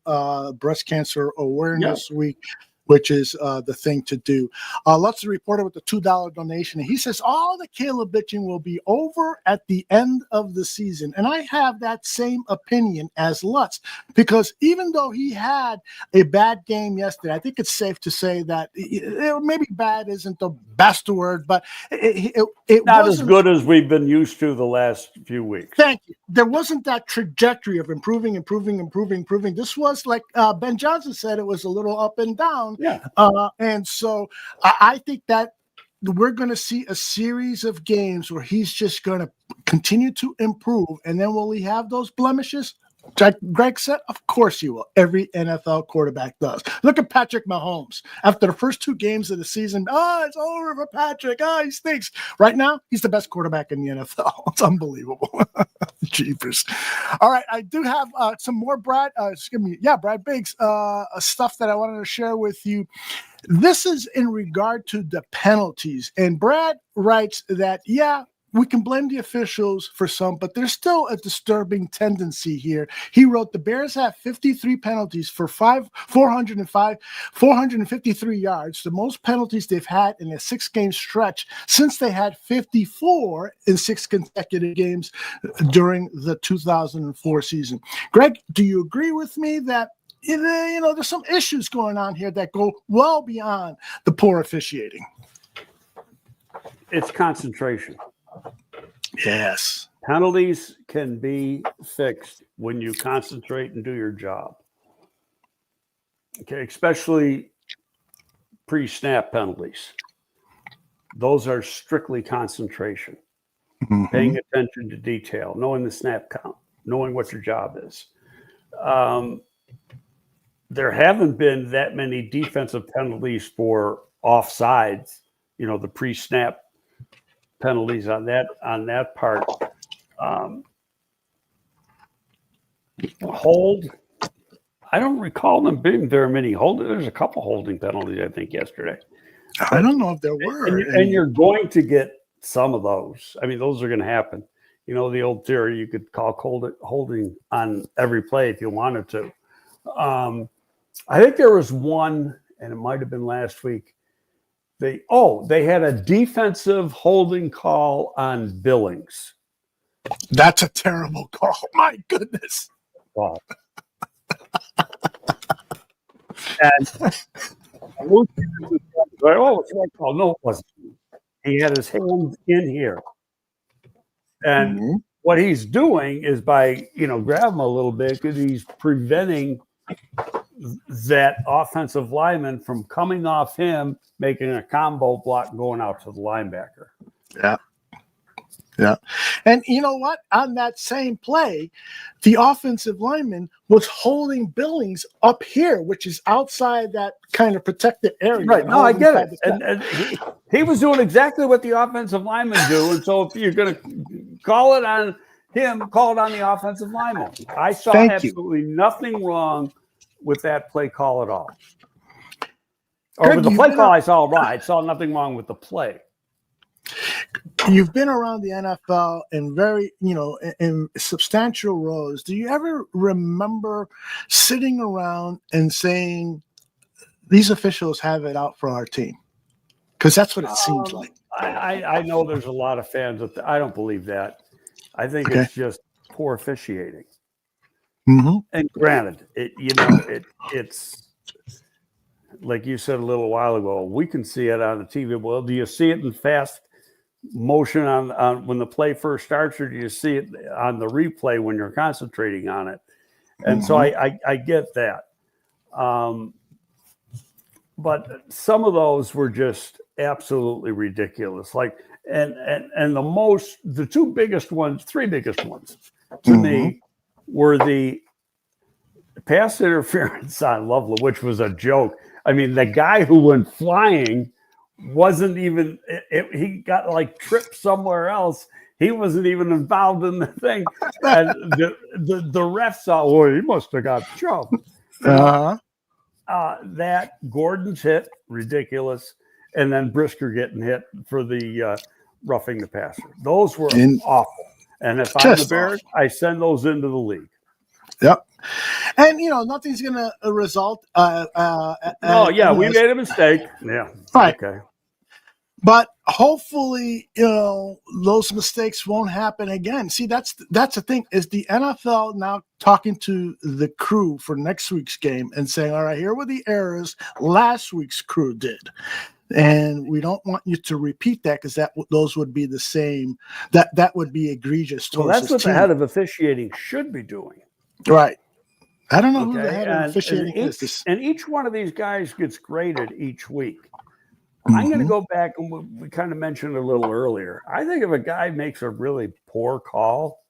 Breast Cancer Awareness Week, which is the thing to do. Lutz reported with the $2 donation. And he says all the Caleb bitching will be over at the end of the season. And I have that same opinion as Lutz, because even though he had a bad game yesterday, I think it's safe to say that maybe bad isn't the best word, but it not wasn't as good as we've been used to the last few weeks. Thank you. There wasn't that trajectory of improving. This was like Ben Johnson said, it was a little up and down. Yeah. And so I think that we're going to see a series of games where he's just going to continue to improve. And then will he have those blemishes? Greg said, of course he will. Every NFL quarterback does. Look at Patrick Mahomes. After the first 2 games of the season, it's over for Patrick. He stinks. Right now, he's the best quarterback in the NFL. It's unbelievable. Jeepers. All right, I do have some more Brad Biggs stuff that I wanted to share with you. This is in regard to the penalties. And Brad writes that, we can blame the officials for some, but there's still a disturbing tendency here. He wrote, the Bears have 53 penalties for 453 yards, the most penalties they've had in a 6-game stretch since they had 54 in 6 consecutive games during the 2004 season. Greg, do you agree with me that there's some issues going on here that go well beyond the poor officiating? It's concentration. Yes. Penalties can be fixed when you concentrate and do your job. Okay, especially pre-snap penalties. Those are strictly concentration. Paying attention to detail, knowing the snap count, knowing what your job is. There haven't been that many defensive penalties for offsides, the pre-snap penalties on that part. Hold, I don't recall them being very many holding. There's a couple holding penalties, I think, yesterday. I don't know if there were. And you're going to get some of those. I mean, those are going to happen. The old theory, you could call holding on every play if you wanted to. I think there was one, and it might have been last week. They had a defensive holding call on Billings. That's a terrible call. My goodness. Wow. And it's right call. No, it wasn't. He had his hands in here. And what he's doing is by, grab him a little bit, because he's preventing that offensive lineman from coming off him, making a combo block, going out to the linebacker. Yeah. And you know what? On that same play, the offensive lineman was holding Billings up here, which is outside that kind of protected area. Right. No, I get it. And he was doing exactly what the offensive linemen do. And so if you're going to call it on him, call it on the offensive lineman. I saw absolutely nothing wrong with that play call at all. Or with the play call, I saw right. I saw nothing wrong with the play. You've been around the NFL in very, in substantial roles. Do you ever remember sitting around and saying, these officials have it out for our team? Because that's what it seems like. I know there's a lot of fans that I don't believe that. I think it's just poor officiating. And granted, it's like you said a little while ago, we can see it on the TV. Well, do you see it in fast motion on when the play first starts, or do you see it on the replay when you're concentrating on it? And so I get that. But some of those were just absolutely ridiculous. Like, and the three biggest ones to me were the pass interference on Loveland, which was a joke. I mean, the guy who went flying wasn't even, he got like tripped somewhere else. He wasn't even involved in the thing. And the ref saw, he must have got shoved. That Gordon's hit, ridiculous. And then Brisker getting hit for the roughing the passer. Those were awful. And if I'm Just the Bears, I send those into the league. Yep. And, nothing's going to result. We made a mistake. Yeah. Right. Okay. But hopefully, those mistakes won't happen again. See, that's the thing, is the NFL now talking to the crew for next week's game and saying, all right, here were the errors last week's crew did. And we don't want you to repeat that, because those would be the same. That would be egregious. Well, that's what the head of officiating should be doing. Right. I don't know who the head of officiating is. And each one of these guys gets graded each week. I'm going to go back, and we kind of mentioned a little earlier. I think if a guy makes a really poor call,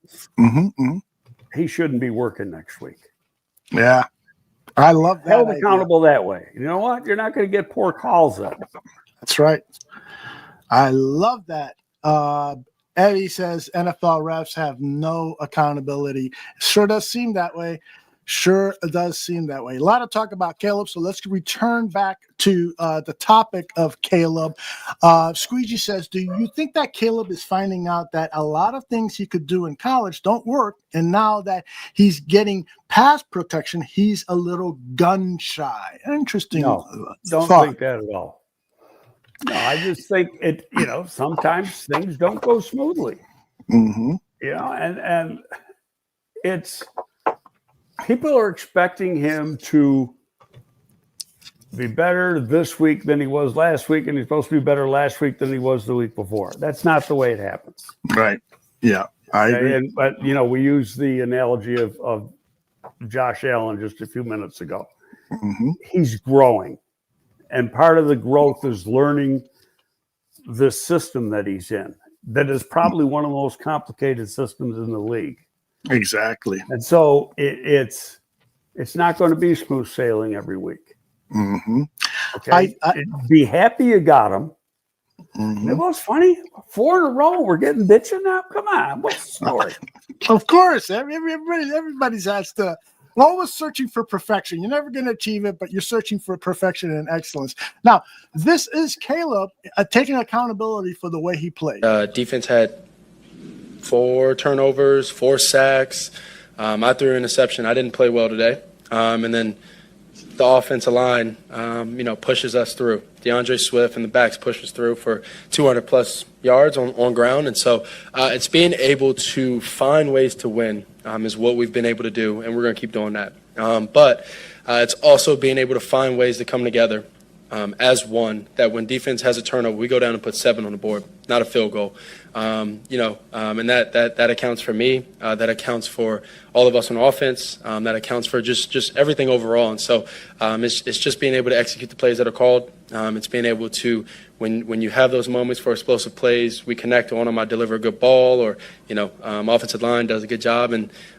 he shouldn't be working next week. Yeah. I love that. Held accountable that way. You know what? You're not going to get poor calls then. That's right. I love that. Eddie says NFL refs have no accountability. Sure does seem that way. Sure does seem that way. A lot of talk about Caleb, so let's return back to the topic of Caleb. Squeegee says, do you think that Caleb is finding out that a lot of things he could do in college don't work, and now that he's getting pass protection, he's a little gun shy? Interesting. No, don't think that at all. No, I just think it, sometimes things don't go smoothly. And it's, people are expecting him to be better this week than he was last week, and he's supposed to be better last week than he was the week before. That's not the way it happens. Right. Yeah, I agree. But we used the analogy of Josh Allen just a few minutes ago. He's growing, and part of the growth is learning the system that he's in. That is probably one of the most complicated systems in the league. Exactly. And so it's not going to be smooth sailing every week. Okay. Be happy you got him. It was funny. 4 in a row. We're getting bitching now. Come on. What's the story? Of course. Everybody's has to always searching for perfection. You're never going to achieve it, but you're searching for perfection and excellence. Now, this is Caleb taking accountability for the way he played. Defense had 4 turnovers, 4 sacks. I threw an interception. I didn't play well today. And then the offensive line, pushes us through. DeAndre Swift and the backs push us through for 200-plus yards on ground. And so it's being able to find ways to win is what we've been able to do, and we're going to keep doing that. But it's also being able to find ways to come together as one, that when defense has a turnover, we go down and put 7 on the board, not a field goal. And that accounts for me. That accounts for all of us on offense. That accounts for just everything overall. And so it's just being able to execute the plays that are called. It's being able to, when you have those moments for explosive plays, we connect on them. I deliver a good ball, or offensive line does a good job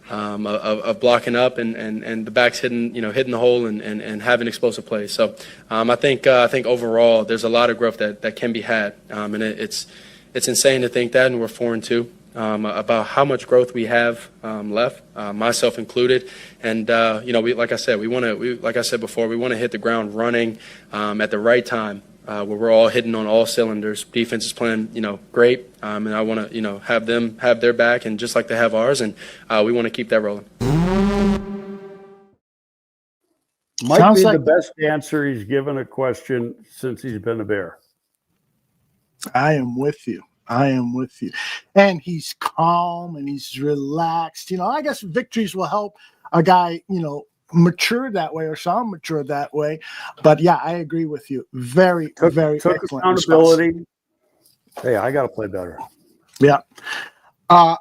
of blocking up, and the backs hitting the hole and having explosive plays. So I think overall there's a lot of growth that can be had, and it's insane to think that, and we're 4-2 about how much growth we have left, myself included. And like I said before, we want to hit the ground running at the right time, where we're all hitting on all cylinders. Defense is playing, great, and I want to, have them have their back, and just like they have ours, and we want to keep that rolling. Might Sounds be like the best answer he's given a question since he's been a Bear. I am with you. And he's calm and he's relaxed. I guess victories will help a guy, mature that way or sound mature that way. But yeah, I agree with you. Very excellent accountability. Hey, I got to play better. Yeah.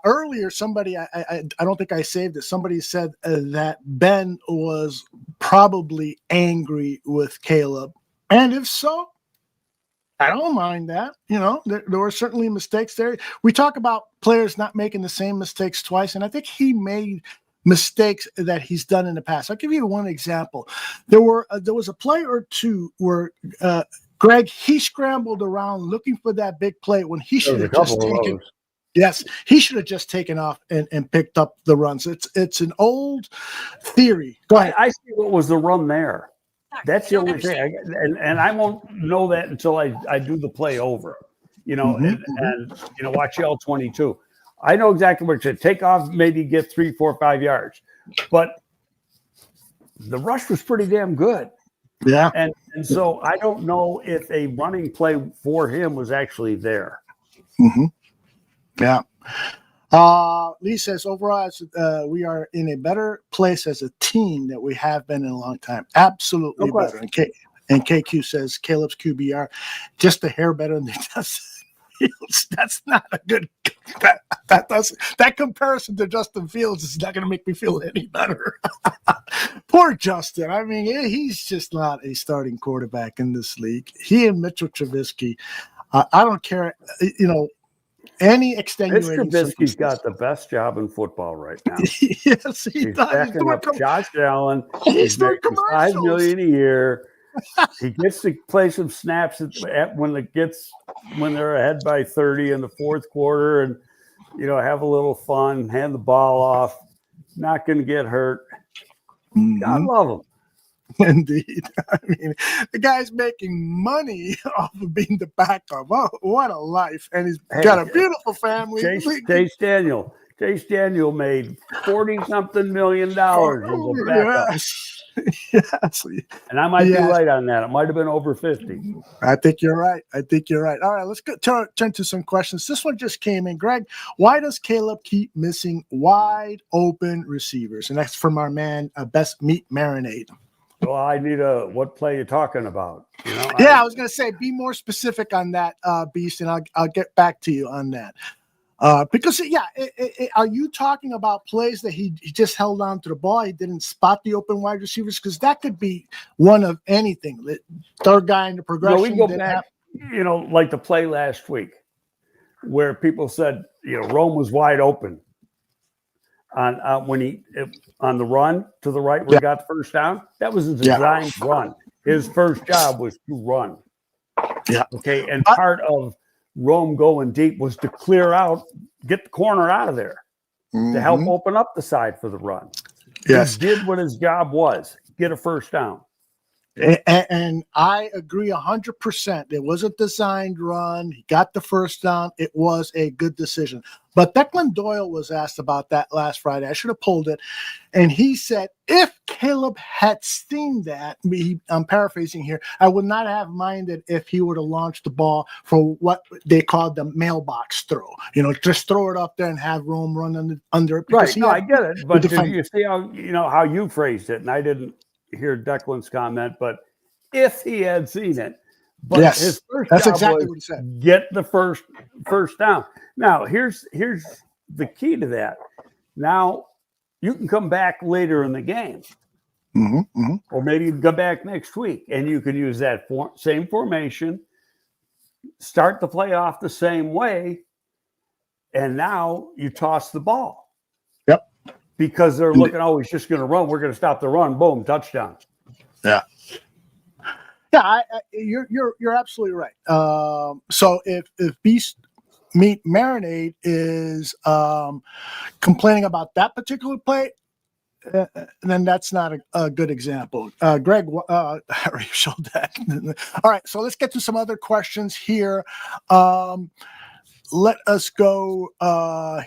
Earlier, somebody, I don't think I saved it. Somebody said that Ben was probably angry with Caleb. And if so, I don't mind that. There were certainly mistakes there. We talk about players not making the same mistakes twice, and I think he made mistakes that he's done in the past. I'll give you one example. There was a play or two where Greg, he scrambled around looking for that big play when he should have just taken. Yes, he should have just taken off and picked up the runs. It's an old theory. Go ahead. I see what was the run there. That's the only thing, and I won't know that until I do the play over, and watch L22. I know exactly what you take off, maybe get 3, 4, 5 yards, but the rush was pretty damn good. Yeah. And so I don't know if a running play for him was actually there. Mm-hmm. Yeah. Lee says, overall, we are in a better place as a team that we have been in a long time. Absolutely better. And KQ says, Caleb's QBR just a hair better than Justin Fields. That's not a good that comparison to Justin Fields is not going to make me feel any better. Poor Justin. I mean, he's just not a starting quarterback in this league. He and Mitchell Trubisky, I don't care, any extenuating. Trubisky's got the best job in football right now. Yes, he he's does. Backing up Josh Allen. He's doing making $5 million a year. He gets to play some snaps when they're ahead by 30 in the fourth quarter, and have a little fun, hand the ball off. Not going to get hurt. Mm-hmm. God love him. Indeed. I mean, the guy's making money off of being the backup. Oh, what a life. And he's got a beautiful family. Chase Daniel made $40-something million as a backup. Yes. And I might be right on that. It might have been over 50. I think you're right. All right, let's turn to some questions. This one just came in. Greg, why does Caleb keep missing wide open receivers? And that's from our man, Best Meat Marinade. Well, I need what play you're talking about. I was going to say, be more specific on that, Beast, and I'll get back to you on that. Because are you talking about plays that he just held on to the ball? He didn't spot the open wide receivers, because that could be one of anything. Third guy in the progression. We go back, like the play last week, where people said, Rome was wide open on when he on the run to the right where he got the first down. That was a designed run. His first job was to run. Yeah. Okay, and part of Rome going deep was to clear out, get the corner out of there to help open up the side for the run. Yes. He did what his job was, get a first down. And I agree 100%. It was a designed run. He got the first down. It was a good decision. But Declan Doyle was asked about that last Friday. I should have pulled it. And he said, if Caleb had seen that, I'm paraphrasing here, I would not have minded if he would have launched the ball for what they called the mailbox throw. Just throw it up there and have Rome run under it. Right. No, I get it. But did you see how you phrased it? And I didn't hear Declan's comment, but if he had seen it, but his first job exactly was what he said. Get the first down. Now here's the key to that. Now you can come back later in the game, or maybe you can come back next week, and you can use that same formation, start the play off the same way, and now you toss the ball. Because they're looking, he's just going to run. We're going to stop the run. Boom, touchdown. Yeah. You're absolutely right. So if Beast Meat Marinade is complaining about that particular play, then that's not a good example. Greg, I already showed that. All right, so let's get to some other questions here. Let us go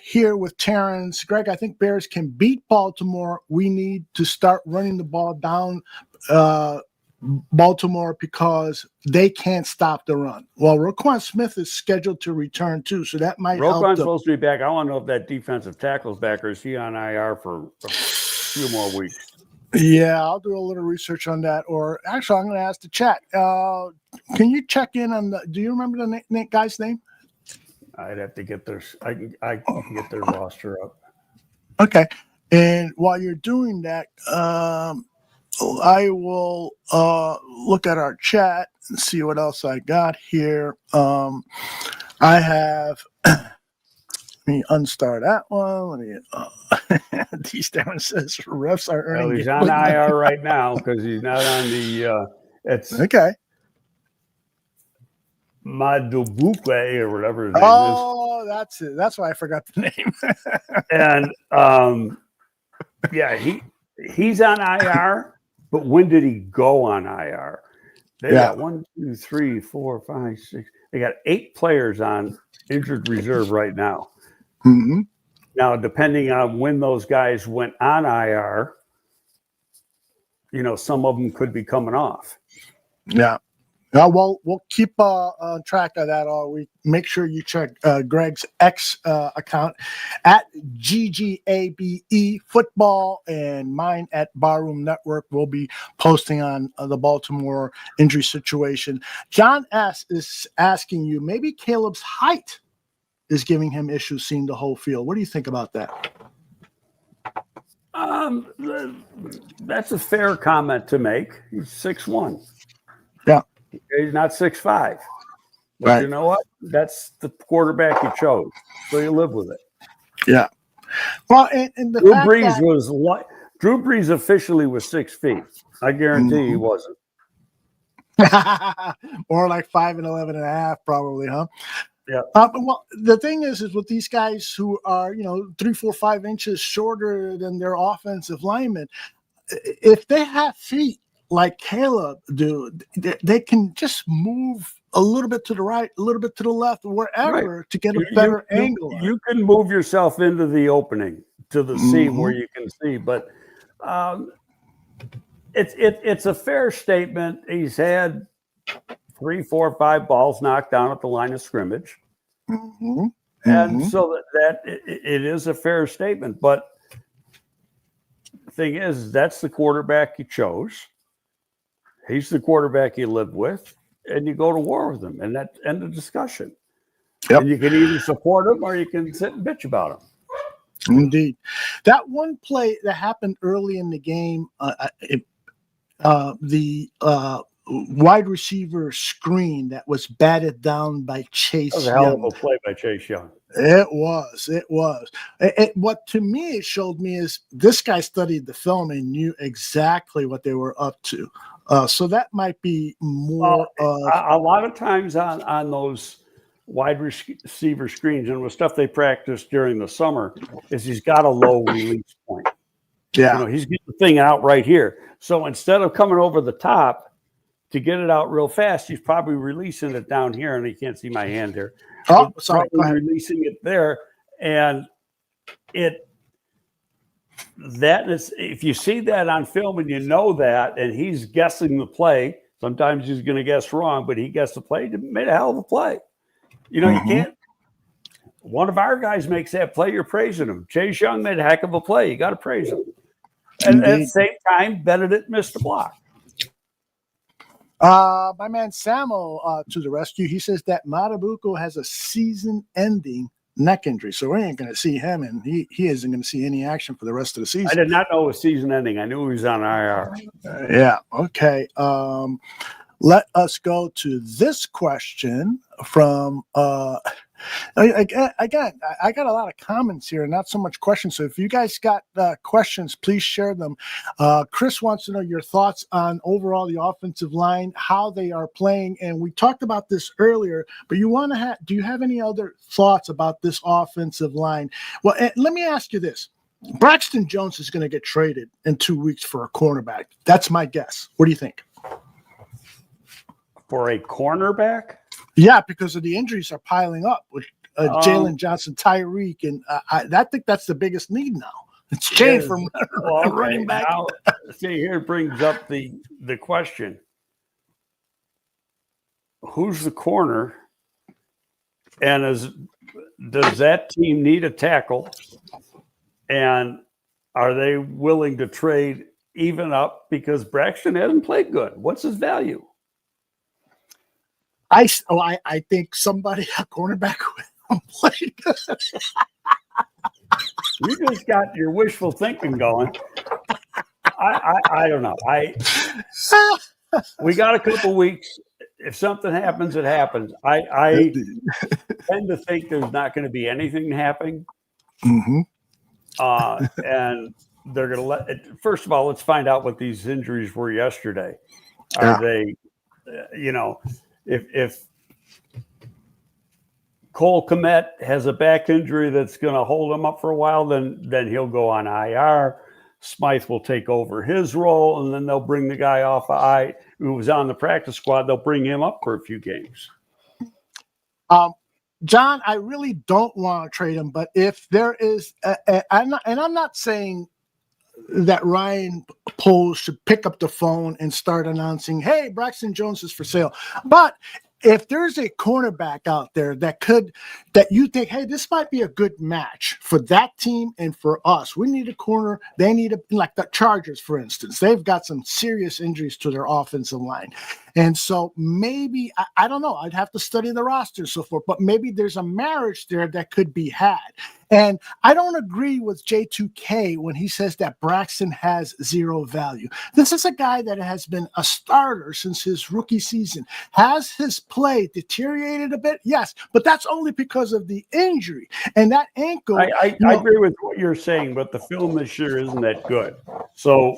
here with Terrence. Greg, I think Bears can beat Baltimore. We need to start running the ball down Baltimore because they can't stop the run. Well, Roquan Smith is scheduled to return too, so that might help. Roquan's supposed to be back. I want to know if that defensive tackle's back, or is he on IR for a few more weeks? Yeah, I'll do a little research on that. Or actually, I'm going to ask the chat. Can you check in on do you remember the guy's name? I'd have to get their. I can get their roster up. Okay, and while you're doing that, I will look at our chat and see what else I got here. I have. Let me unstar that one. Let me. D. Stammer says refs are earning. Well, he's on IR right now because he's not on the. It's okay. Madubuque or whatever his name is. Oh, that's it. That's why I forgot the name. And he's on IR, but when did he go on IR? They got 1, 2, 3, 4, 5, 6. They got 8 players on injured reserve right now. Mm-hmm. Now, depending on when those guys went on IR, some of them could be coming off. Yeah. Well, we'll keep track of that all week. Make sure you check Greg's X account at GGABE Football and mine at Barroom Network. We'll be posting on the Baltimore injury situation. John S. is asking you, maybe Caleb's height is giving him issues seeing the whole field. What do you think about that? That's a fair comment to make. He's 6'1". Yeah. He's not 6'5". But right. You know what? That's the quarterback you chose. So you live with it. Yeah. Well, and the Drew Brees officially was 6 feet. I guarantee he wasn't. Or like 5'11" and a half, probably, huh? Yeah. Well, the thing is with these guys who are, 3, 4, 5 inches shorter than their offensive linemen, if they have feet like Caleb do, they can just move a little bit to the right, a little bit to the left, wherever to get a better angle. You can move yourself into the opening to the seam where you can see, but it's a fair statement. He's had 3, 4, 5 balls knocked down at the line of scrimmage. And so that it is a fair statement. But the thing is, that's the quarterback you chose. He's the quarterback you live with, and you go to war with him, and that's end of discussion. Yep. And you can either support him or you can sit and bitch about him. Indeed. That one play that happened early in the game, the wide receiver screen that was batted down by Chase Young. That was a hell of a play by Chase Young. It was. What to me it showed me is this guy studied the film and knew exactly what they were up to. So that might be more. A lot of times on those wide receiver screens and with stuff they practice during the summer is he's got a low release point. Yeah. He's getting the thing out right here. So instead of coming over the top to get it out real fast, he's probably releasing it down here, and you can't see my hand here. Oh, sorry. Go ahead. Releasing it there, and if you see that on film and you know that, and he's guessing the play, sometimes he's going to guess wrong, but he guessed the play, made a hell of a play. You can't. One of our guys makes that play, you're praising him. Chase Young made a heck of a play. You got to praise him. And at the same time, Benedict missed the block. My man Samo to the rescue. He says that Matabuco has a season-ending neck injury, so we ain't going to see him, and he isn't going to see any action for the rest of the season. I did not know it was season-ending. I knew he was on IR. Yeah. Okay. Let us go to this question from again, I got a lot of comments here, not so much questions. So if you guys got questions, please share them. Chris wants to know your thoughts on overall the offensive line, how they are playing. And we talked about this earlier, but do you have any other thoughts about this offensive line? Well, let me ask you this. Braxton Jones is going to get traded in 2 weeks for a cornerback. That's my guess. What do you think? For a cornerback? Yeah, because of the injuries are piling up with Jalen Johnson, Tyreek, and I think that's the biggest need now. It's changed from running back. Now, see, here brings up the question. Who's the corner? And does that team need a tackle? And are they willing to trade even up? Because Braxton hasn't played good. What's his value? I think somebody, a cornerback, will play good. You just got your wishful thinking going. I don't know. We got a couple weeks. If something happens, it happens. I tend to think there's not going to be anything happening. Mm-hmm. And they're going to let it. First of all, let's find out what these injuries were yesterday. Are they, if Cole Kmet has a back injury that's going to hold him up for a while, then he'll go on IR. Smythe will take over his role, and then they'll bring the guy off who was on the practice squad. They'll bring him up for a few games. John, I really don't want to trade him, but if there is, I'm not saying that Ryan Poles should pick up the phone and start announcing, "Hey, Braxton Jones is for sale," but if there's a cornerback out there that you think, hey, this might be a good match for that team and for us. We need a corner. They need like the Chargers, for instance. They've got some serious injuries to their offensive line. And so maybe, I don't know, I'd have to study the roster and so forth, but maybe there's a marriage there that could be had. And I don't agree with J2K when he says that Braxton has zero value. This is a guy that has been a starter since his rookie season. Has his play deteriorated a bit? Yes, but that's only because of the injury. And that ankle. I agree with what you're saying, but the film this year isn't that good. So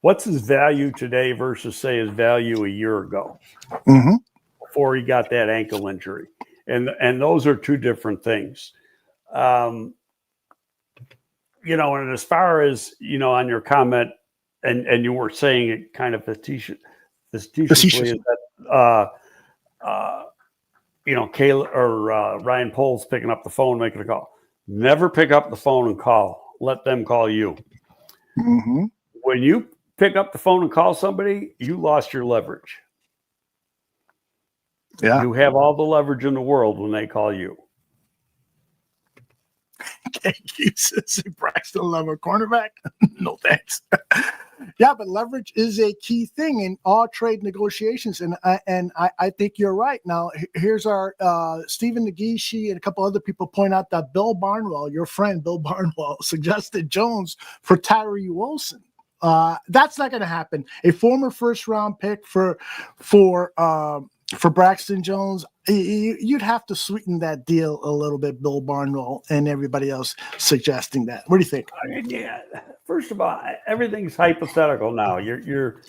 what's his value today versus, say, his value a year ago before he got that ankle injury? And those are two different things. And as far as, on your comment, and you were saying it kind of facetiously, that, Kayla or Ryan Poles picking up the phone, making a call. Never pick up the phone and call. Let them call you. Mm-hmm. When you pick up the phone and call somebody, you lost your leverage. Yeah. You have all the leverage in the world when they call you. Thank you, Braxton love a cornerback. No thanks. Yeah, but leverage is a key thing in all trade negotiations, and I think you're right. Now, here's our Stephen Nagishi and a couple other people point out that Bill Barnwell, your friend Bill Barnwell, suggested Jones for Tyree Wilson. That's not going to happen. A former first-round pick for Braxton Jones, you'd have to sweeten that deal a little bit, Bill Barnwell and everybody else suggesting that. What do you think? Yeah. First of all, everything's hypothetical now. You're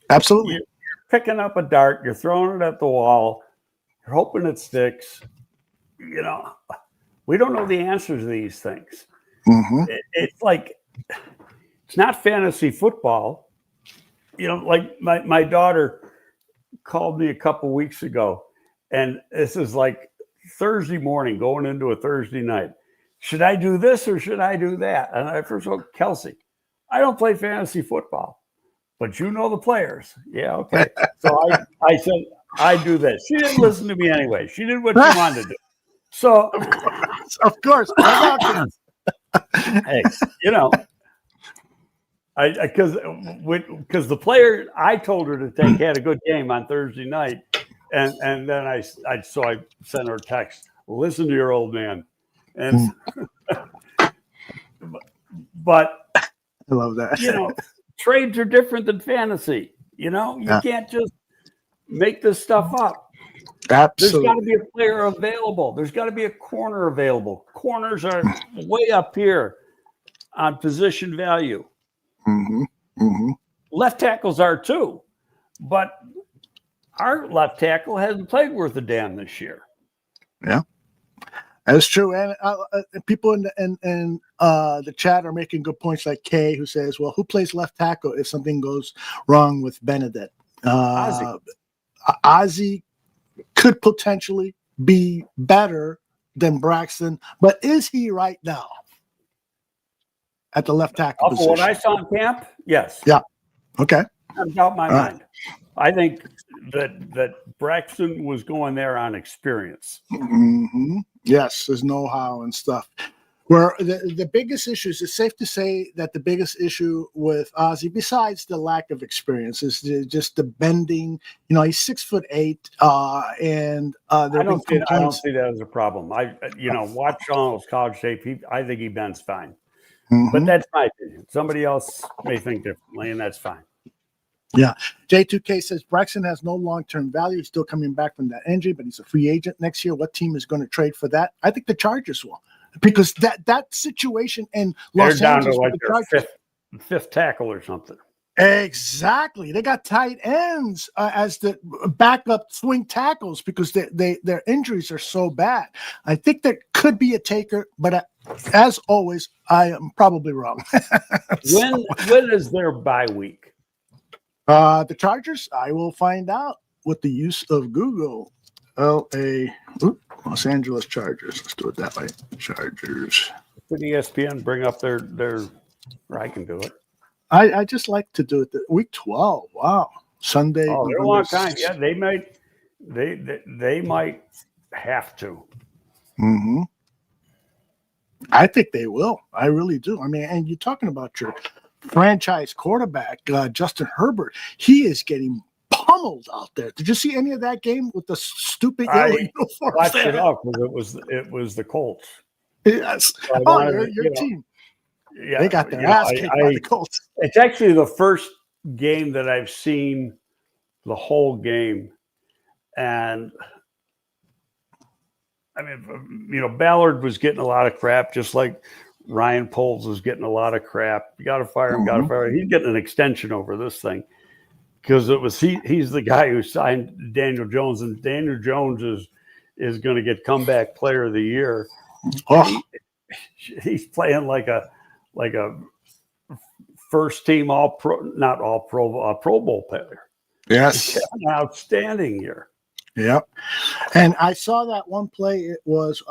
absolutely you're picking up a dart, you're throwing it at the wall, you're hoping it sticks. We don't know the answers to these things. Mm-hmm. It's like, it's not fantasy football. Like my daughter called me a couple weeks ago, and this is like Thursday morning going into a Thursday night. Should I do this or should I do that? And I first wrote, Kelsey, I don't play fantasy football, but you know the players. Yeah, okay. So I said, I do this. She didn't listen to me anyway. She did what she wanted to do. So, of course. Hey, because the player I told her to take had a good game on Thursday night, and then I sent her a text. Listen to your old man, and but I love that. Trades are different than fantasy. You can't just make this stuff up. Absolutely. There's got to be a player available. There's got to be a corner available. Corners are way up here on position value. Mm-hmm. Mm-hmm. Left tackles are too, but our left tackle hasn't played worth a damn this year. Yeah, that's true. And people in the chat are making good points, like Kay, who says, "Well, who plays left tackle if something goes wrong with Benedict?" Ozzie could potentially be better than Braxton, but is he right now at the left tackle position? What I saw in camp, yes. Yeah. Okay. No doubt in my mind. I think that Braxton was going there on experience. Mm-hmm. Yes, there's know-how and stuff. Where the biggest issue, it's safe to say that the biggest issue with Ozzie, besides the lack of experience, is just the bending. He's 6'8", and I don't see that as a problem. Watch Donald's college tape. I think he bends fine. Mm-hmm. But that's my opinion. Somebody else may think differently, and that's fine. Yeah. J2K says Braxton has no long-term value. He's still coming back from that injury, but he's a free agent next year. What team is going to trade for that? I think the Chargers will, because that situation in Los Angeles, they're down to like their fifth tackle or something. Exactly. They got tight ends as the backup swing tackles because their injuries are so bad. I think there could be a taker, but as always, I am probably wrong. When is their bye week? The Chargers, I will find out with the use of Google. Los Angeles Chargers. Let's do it that way. Chargers. Could ESPN bring up their or I can do it. I just like to do it. Week 12. Wow. Sunday. Oh, they're a long time. Yeah, they might have to. Mm-hmm. I think they will. I really do. I mean, and you're talking about your franchise quarterback, Justin Herbert. He is getting pummeled out there. Did you see any of that game with the stupid yellow uniform? Watched it off because it was the Colts. Yes. So your team. Yeah, they got their ass kicked by the Colts. It's actually the first game that I've seen the whole game, and I mean, Ballard was getting a lot of crap, just like Ryan Poles was getting a lot of crap. You got to fire him. Got to fire him. He's getting an extension over this thing because it was he's the guy who signed Daniel Jones, and Daniel Jones is going to get comeback player of the year. Oh. He's playing like a first team Pro Bowl player. Yes, an outstanding year. Yep. And I saw that one play. It was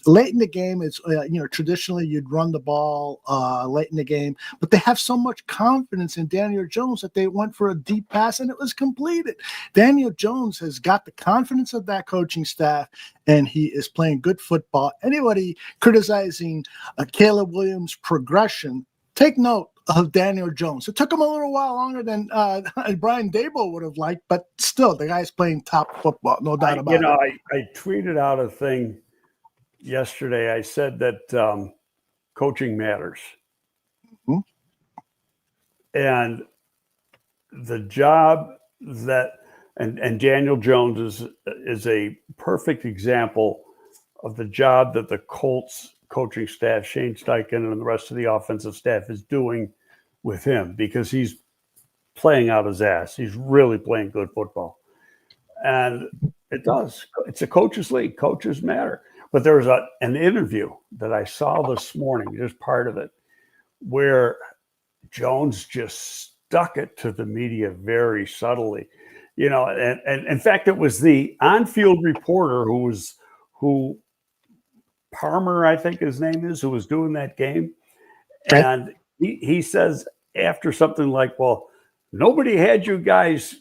late in the game. It's traditionally you'd run the ball late in the game, but they have so much confidence in Daniel Jones that they went for a deep pass and it was completed. Daniel Jones has got the confidence of that coaching staff, and he is playing good football. Anybody criticizing Caleb Williams' progression, take note of Daniel Jones. It took him a little while longer than Brian Daboll would have liked, but still, the guy's playing top football, no doubt about it. I tweeted out a thing yesterday. I said that coaching matters. Mm-hmm. And the job that and Daniel Jones is a perfect example of the job that the Colts coaching staff, Shane Steichen and the rest of the offensive staff is doing with him, because he's playing out his ass. He's really playing good football. And it's a coach's league. Coaches matter. But there was an interview that I saw this morning, just part of it, where Jones just stuck it to the media very subtly. And in fact, it was the on-field reporter who Palmer, I think his name is, who was doing that game. And he says after something like, well, nobody had you guys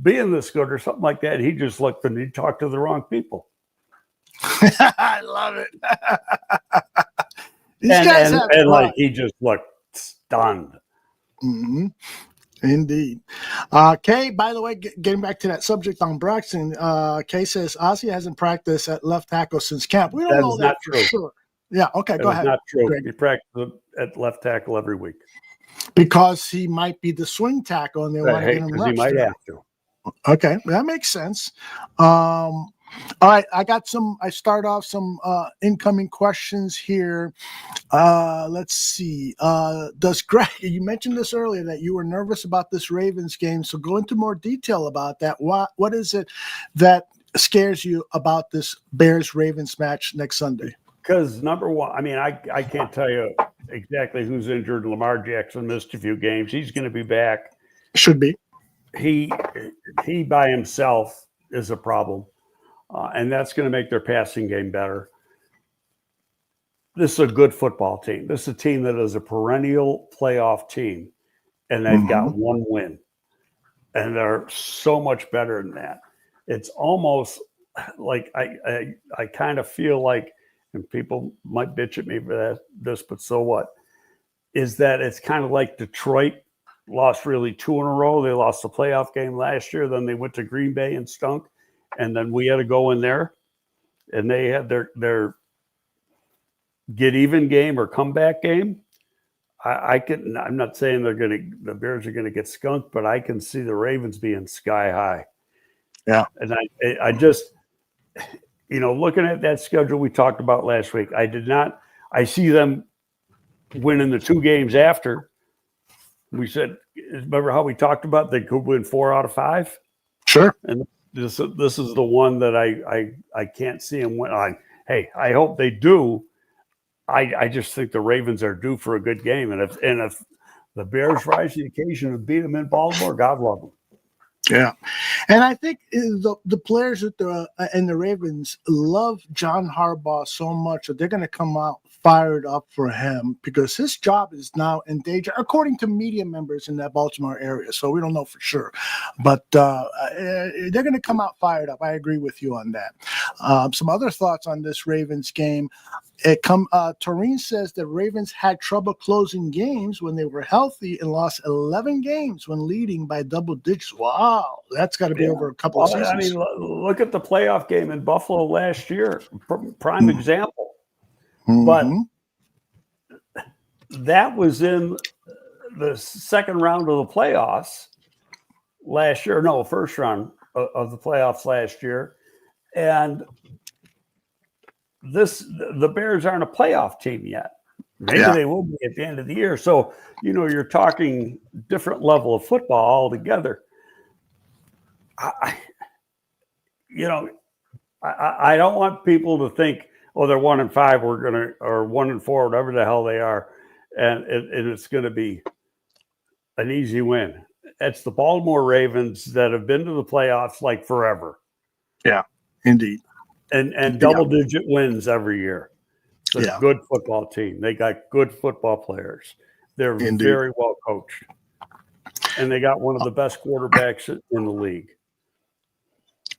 being this good or something like that. He just looked and he talked to the wrong people. I love it. He just looked stunned. Mm-hmm. Indeed. Kay, by the way, getting back to that subject on Braxton, Kay says Ozzie hasn't practiced at left tackle since camp. We don't know that for sure. Yeah, okay, go ahead. Not true. Greg. He practices at left tackle every week. Because he might be the swing tackle and they want to get him reps. He might have to. Okay, that makes sense. All right, I start off some incoming questions here. Let's see. Does Greg, you mentioned this earlier that you were nervous about this Ravens game, so go into more detail about that. What is it that scares you about this Bears-Ravens match next Sunday? Because number one, I mean, I can't tell you exactly who's injured. Lamar Jackson missed a few games. He's going to be back. Should be. He by himself is a problem. And that's going to make their passing game better. This is a good football team. This is a team that is a perennial playoff team, and they've got one win. And they're so much better than that. It's almost like I kind of feel like, and people might bitch at me for this, but so what, is that it's kind of like Detroit lost really 2 in a row. They lost the playoff game last year. Then they went to Green Bay and stunk. And then we had to go in there, and they had their get even game or comeback game. I'm not saying the Bears are gonna get skunked, but I can see the Ravens being sky high. Yeah. And I just, looking at that schedule we talked about last week, I see them winning the 2 games after. We said, remember how we talked about they could win 4 out of 5? Sure. And this is the one that I can't see them win. Hey, I hope they do. I just think the Ravens are due for a good game, and if the Bears rise to the occasion and beat them in Baltimore, God love them. Yeah, And I think the players and the Ravens love John Harbaugh so much that they're going to come out fired up for him because his job is now in danger, according to media members in that Baltimore area. So we don't know for sure, but they're going to come out fired up. I agree with you on that. Some other thoughts on this Ravens game. Toreen says the Ravens had trouble closing games when they were healthy and lost 11 games when leading by double digits. Wow, that's got to be over a couple of seasons. I mean, look at the playoff game in Buffalo last year. Prime example. But that was in the second round of the playoffs last year. No, first round of the playoffs last year. And the Bears aren't a playoff team yet. Maybe they will be at the end of the year. So, you're talking different level of football altogether. I don't want people to think, oh, they're 1-5, or 1-4, whatever the hell they are, and it's going to be an easy win. It's the Baltimore Ravens that have been to the playoffs like forever. Yeah, indeed. And double-digit wins every year. It's a good football team. They got good football players. They're very well coached. And they got one of the best quarterbacks in the league.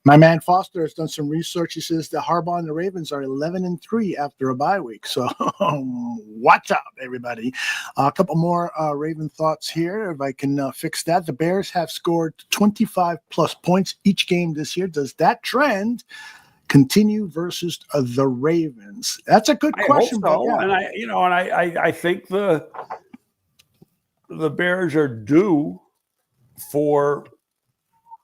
My man Foster has done some research. He says the Harbaugh and the Ravens are 11-3 after a bye week. So watch out, everybody. A couple more Raven thoughts here, if I can fix that. The Bears have scored 25-plus points each game this year. Does that trend continue versus the Ravens? That's a good question. I hope so. And I think the Bears are due for.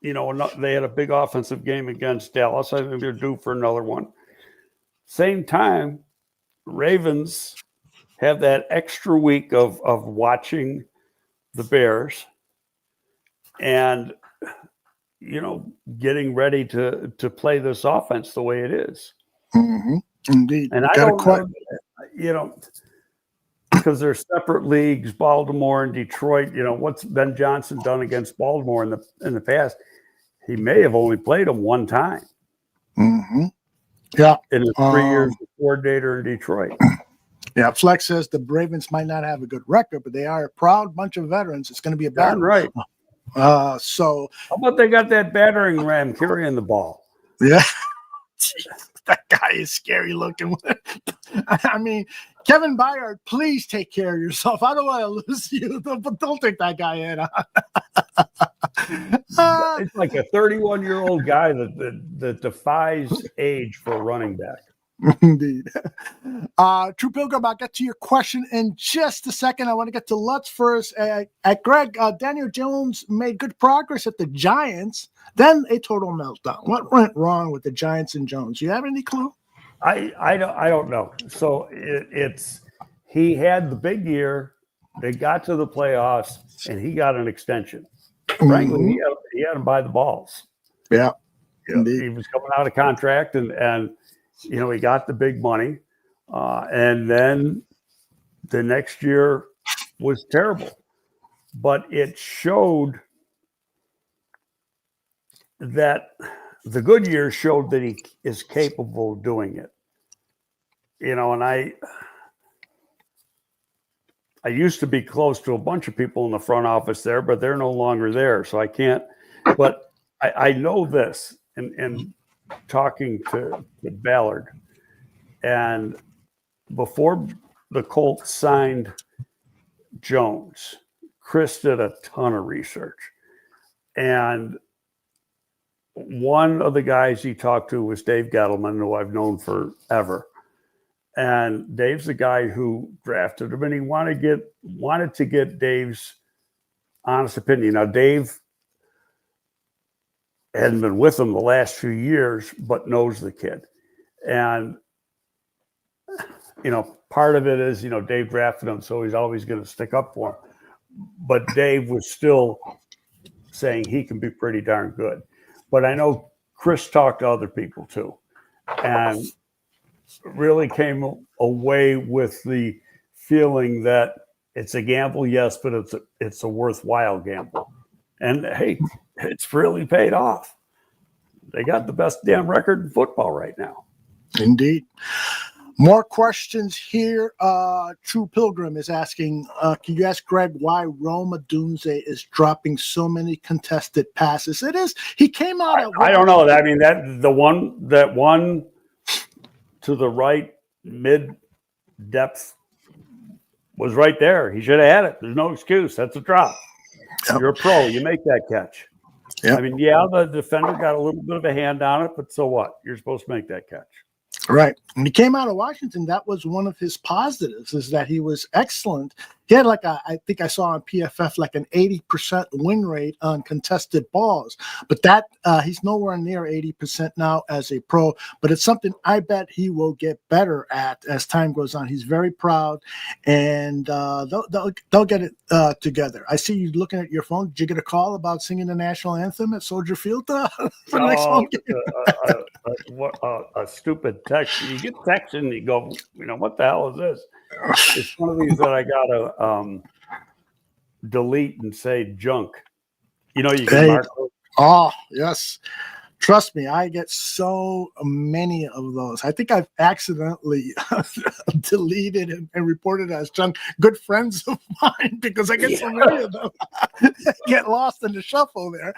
They had a big offensive game against Dallas. I think they're due for another one. Same time, Ravens have that extra week of watching the Bears and, getting ready to play this offense the way it is. Mm-hmm. Indeed. And I don't know, because they're separate leagues, Baltimore and Detroit. What's Ben Johnson done against Baltimore in the past? He may have only played them one time. Mm-hmm. Yeah. In his 3 years as coordinator in Detroit. Yeah, Flex says the Ravens might not have a good record, but they are a proud bunch of veterans. It's going to be a battle. Right. So how about they got that battering ram carrying the ball? Yeah. That guy is scary looking. I mean, Kevin Byard, please take care of yourself. I don't want to lose you, but don't take that guy in. It's like a 31-year-old guy that defies age for a running back. Indeed. True Pilgrim, I'll get to your question in just a second. I want to get to Lutz first. At Greg, Daniel Jones made good progress at the Giants, then a total meltdown. What went wrong with the Giants and Jones? Do you have any clue? I don't know. So he had the big year. They got to the playoffs, and he got an extension. Frankly, he had him by the balls. Yeah, indeed. He was coming out of contract, and he got the big money, and then the next year was terrible. But it showed that the good years showed that he is capable of doing it. And I used to be close to a bunch of people in the front office there, but they're no longer there. So I can't, but I know this and talking to Byard, and before the Colts signed Jones, Chris did a ton of research, and one of the guys he talked to was Dave Gettleman, who I've known forever. And Dave's the guy who drafted him, and he wanted to get Dave's honest opinion. Now, Dave hadn't been with him the last few years, but knows the kid. And, part of it is, Dave drafted him, so he's always going to stick up for him. But Dave was still saying he can be pretty darn good. But I know Chris talked to other people too, and really came away with the feeling that it's a gamble, yes, but it's a worthwhile gamble. And hey, it's really paid off. They got the best damn record in football right now. Indeed. More questions here. True Pilgrim is asking, can you ask Greg why Odunze is dropping so many contested passes? It is. He came out. I don't know. I mean, that one to the right mid depth was right there. He should have had it. There's no excuse. That's a drop. Yep. You're a pro. You make that catch. Yep. I mean, yeah, the defender got a little bit of a hand on it, but so what? You're supposed to make that catch. Right. And he came out of Washington. That was one of his positives, is that he was excellent. He had I think I saw on PFF, like an 80% win rate on contested balls. But that he's nowhere near 80% now as a pro. But it's something I bet he will get better at as time goes on. He's very proud, and they'll get it together. I see you looking at your phone. Did you get a call about singing the national anthem at Soldier Field for the next home game? A stupid text. You get text and you go, what the hell is this? It's one of these that I gotta delete and say junk. You can mark those. Oh, yes. Trust me, I get so many of those. I think I've accidentally deleted and reported as junk. Good friends of mine, because I get so many of them. Get lost in the shuffle there.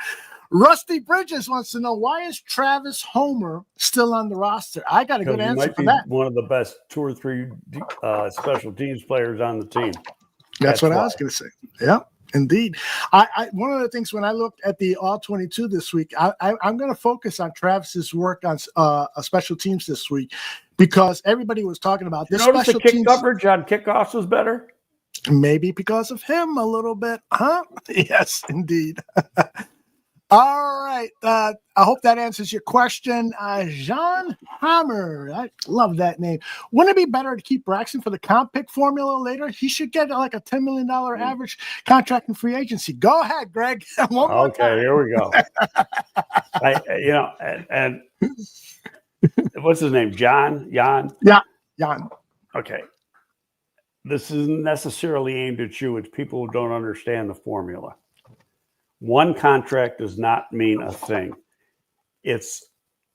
Rusty Bridges wants to know, why is Travis Homer still on the roster? I got a good answer for that. One of the best 2 or 3 special teams players on the team. That's what I was going to say. Yeah, indeed. I one of the things when I looked at the All-22 this week, I'm going to focus on Travis's work on special teams this week, because everybody was talking about this. Notice the kick coverage on kickoffs was better? Maybe because of him a little bit, huh? Yes, indeed. All right. I hope that answers your question. Jean Hammer. I love that name. Wouldn't it be better to keep Braxton for the comp pick formula later? He should get like a $10 million average contract in free agency. Go ahead, Greg. Okay, here we go. And what's his name? John? Yeah, Jan. Okay. This isn't necessarily aimed at you. It's people who don't understand the formula. One contract does not mean a thing. It's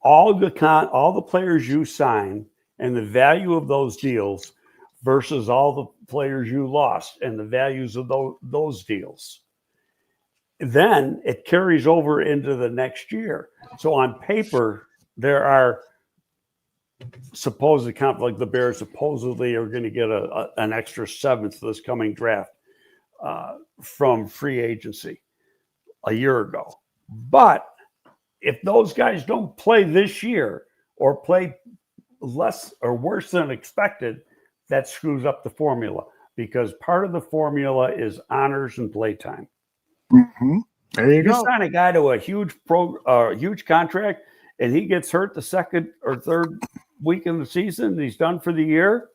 all the players you sign and the value of those deals versus all the players you lost and the values of those deals. Then it carries over into the next year. So on paper, there are supposed like the Bears supposedly are going to get an extra 7th this coming draft from free agency a year ago. But if those guys don't play this year or play less or worse than expected, that screws up the formula, because part of the formula is honors and playtime. Mm-hmm. There you go. You sign a guy to a huge contract and he gets hurt the second or third week in the season and he's done for the year,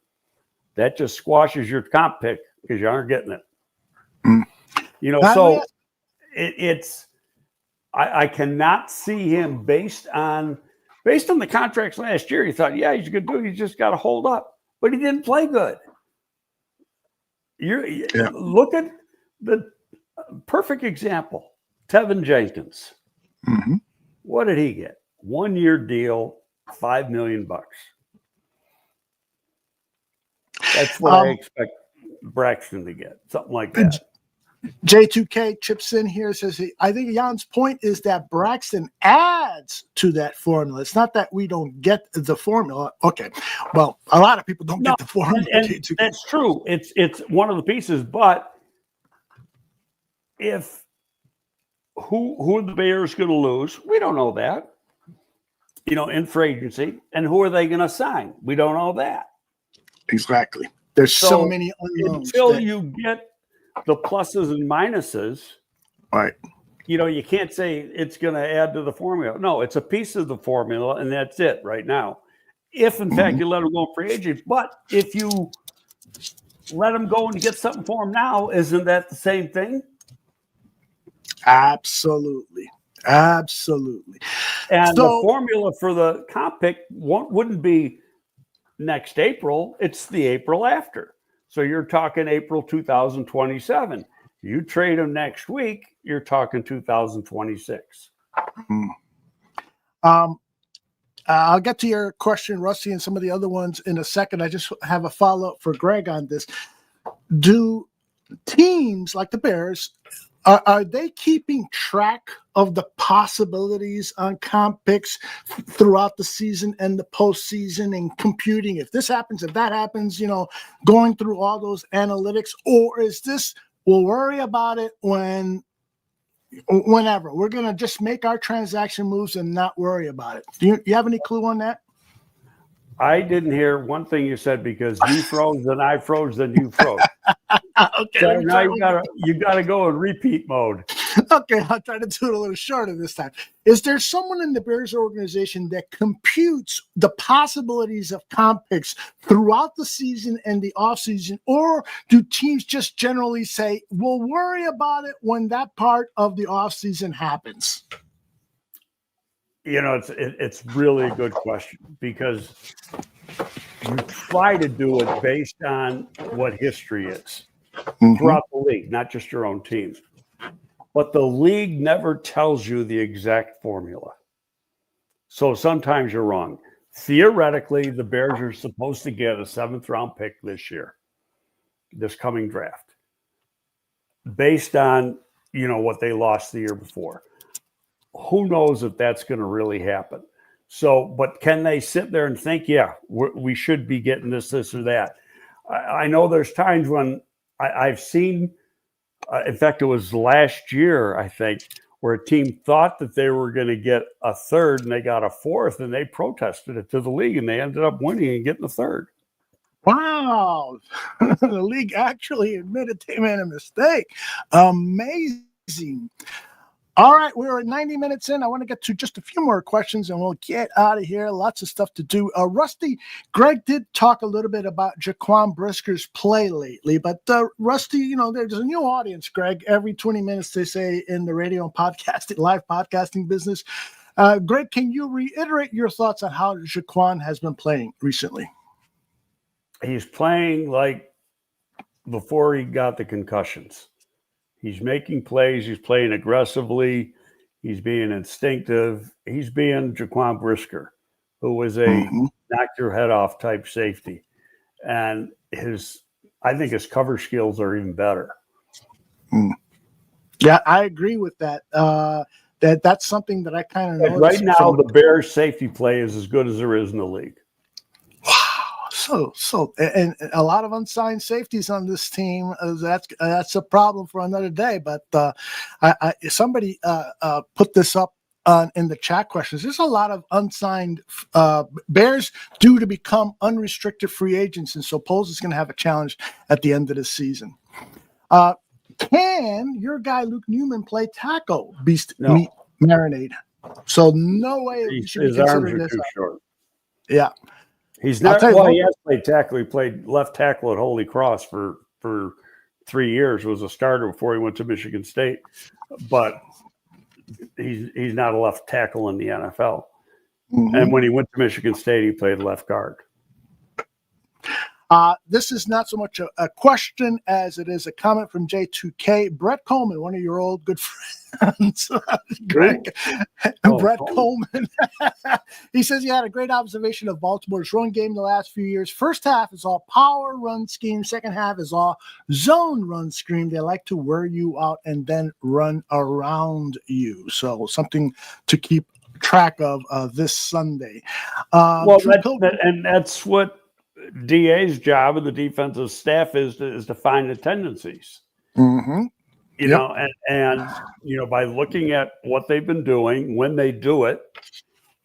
that just squashes your comp pick because you aren't getting it. I cannot see him based on the contracts last year. You thought, yeah, he's a good dude. He's just got to hold up, but he didn't play good. Look at the perfect example, Tevin Jenkins. Mm-hmm. What did he get? 1-year deal, $5 million. That's what I expect Braxton to get, something like that. J2K chips in here, says, I think Jan's point is that Braxton adds to that formula. It's not that we don't get the formula. Okay. Well, a lot of people don't get the formula. And that's true. It's one of the pieces, but if who are the Bears going to lose? We don't know that. In free agency. And who are they going to sign? We don't know that. Exactly. There's so many unknowns. Until you get the pluses and minuses, right? You can't say it's going to add to the formula. No, it's a piece of the formula, and that's it right now. If, in fact, you let him go free agent, but if you let him go and get something for him now, isn't that the same thing? Absolutely. Absolutely. And the formula for the comp pick wouldn't be next April. It's the April after. So you're talking April 2027. You trade him next week, you're talking 2026. I'll get to your question, Rusty, and some of the other ones in a second. I just have a follow-up for Greg on this. Do teams like the Bears, are they keeping track of the possibilities on comp picks throughout the season and the postseason and computing? If this happens, if that happens, going through all those analytics, or is this, we'll worry about it whenever. We're going to just make our transaction moves and not worry about it. Do you have any clue on that? I didn't hear one thing you said because you froze, then I froze, then you froze. Okay. So now you gotta go in repeat mode. Okay, I'll try to do it a little shorter this time. Is there someone in the Bears organization that computes the possibilities of comp picks throughout the season and the offseason, or do teams just generally say, we'll worry about it when that part of the offseason happens? It's really a good question because you try to do it based on what history is throughout the league, not just your own team. But the league never tells you the exact formula. So sometimes you're wrong. Theoretically, the Bears are supposed to get a 7th-round pick this year, this coming draft, based on, what they lost the year before. Who knows if that's going to really happen? So, but can they sit there and think, we should be getting this or that? I know there's times when I've seen, in fact, it was last year, I think, where a team thought that they were going to get a 3rd and they got a 4th and they protested it to the league and they ended up winning and getting a 3rd. Wow. The league actually admitted they made a mistake. Amazing. All right, we're at 90 minutes in. I want to get to just a few more questions and we'll get out of here. Lots of stuff to do. Rusty, Greg did talk a little bit about Jaquan Brisker's play lately, but Rusty, there's a new audience, Greg. Every 20 minutes, they say in the radio and podcasting, live podcasting business. Greg, can you reiterate your thoughts on how Jaquan has been playing recently? He's playing like before he got the concussions. He's making plays. He's playing aggressively. He's being instinctive. He's being Jaquan Brisker, who was a knock your head off type safety. And I think his cover skills are even better. Yeah, I agree with that. That's something that I kind of noticed. Right now, the Bears safety play is as good as there is in the league. So, and a lot of unsigned safeties on this team. That's a problem for another day. But somebody put this up in the chat questions. There's a lot of unsigned Bears due to become unrestricted free agents, and so Poles is going to have a challenge at the end of the season. Can your guy Luke Newman play tackle? Meat marinade. So no way he should be considered this. Too short. Yeah. He's not. Well, he has played tackle. He played left tackle at Holy Cross for 3 years. Was a starter before he went to Michigan State, but he's not a left tackle in the NFL. And when he went to Michigan State, he played left guard. This is not so much a question as it is a comment from J2K. Brett Coleman, one of your old good friends, Greg. Brett Coleman. He says he had a great observation of Baltimore's run game the last few years. First half is all power run scheme. Second half is all zone run scheme. They like to wear you out and then run around you. So something to keep track of this Sunday. That's what DA's job and the defensive staff is to find the tendencies. You know, and by looking at what they've been doing, when they do it,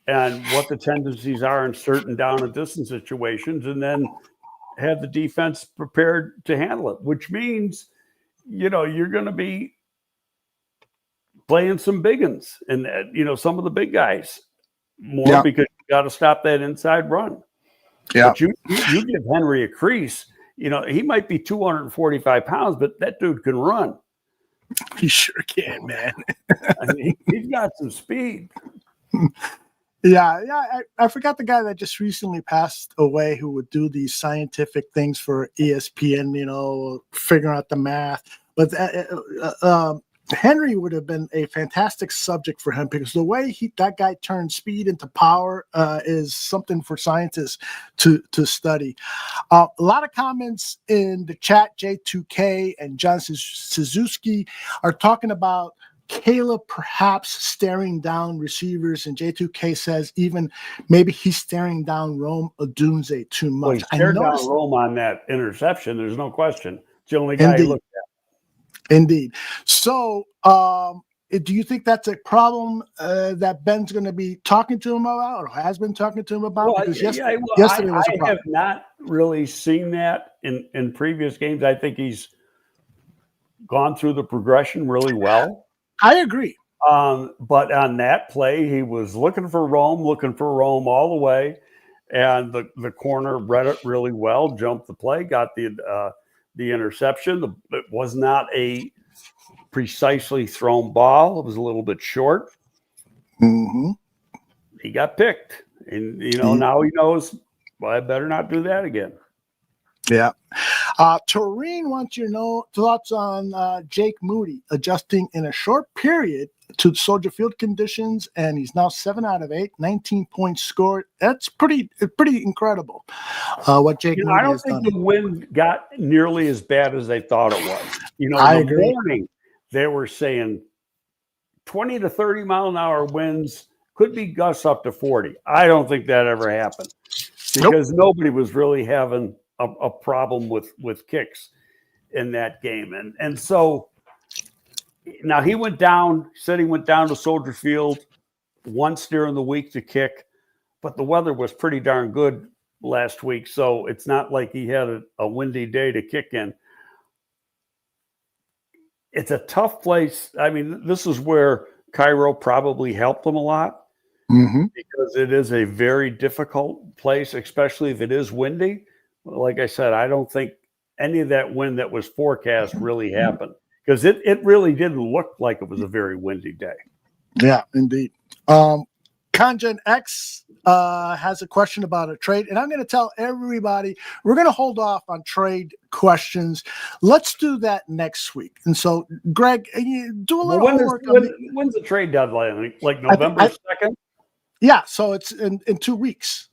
and what the tendencies are in certain down and distance situations, and then have the defense prepared to handle it, which means, you're going to be playing some big uns and, some of the big guys more because you got to stop that inside run. Yeah. But you give Henry a crease, he might be 245 pounds, but that dude can run. He sure can, man. I mean, he's got some speed. Yeah. I forgot the guy that just recently passed away who would do these scientific things for ESPN, figuring out the math. But Henry would have been a fantastic subject for him because the way that guy turned speed into power is something for scientists to study. A lot of comments in the chat. J2K and John Suzuki are talking about Caleb perhaps staring down receivers, and J2K says even maybe he's staring down Rome Odunze too much. Well, he stared down Rome on that interception. There's no question. It's the only guy he looked at. Indeed. So, do you think that's a problem that Ben's going to be talking to him about, or has been talking to him about? Well, because yesterday was a problem. I have not really seen that in previous games. I think he's gone through the progression really well. I agree. But on that play, he was looking for Rome all the way, and the corner read it really well, jumped the play, got the interception. It was not a precisely thrown ball. It was a little bit short. Mm-hmm. He got picked, and now he knows, well, I better not do that again. Yeah. Taurine wants you to know thoughts on Jake Moody adjusting in a short period to Soldier Field conditions, and he's now 7 out of 8, 19 points scored. That's pretty incredible. What Jake Moody I don't has think done. the wind got nearly as bad as they thought it was. In the morning, they were saying 20 to 30 mile an hour winds, could be gusts up to 40. I don't think that ever happened because nobody was really having a problem with kicks in that game. And so now he went down to Soldier Field once during the week to kick, but the weather was pretty darn good last week. So it's not like he had a windy day to kick in. It's a tough place. I mean, this is where Cairo probably helped them a lot because it is a very difficult place, especially if it is windy. Like I said, I don't think any of that wind that was forecast really happened because it really didn't look like it was a very windy day. Yeah, indeed. Kanjan X has a question about a trade, and I'm going to tell everybody we're going to hold off on trade questions. Let's do that next week. And so, Greg, you do a little homework. When's the trade deadline? Like November 2nd? Yeah, so it's in 2 weeks.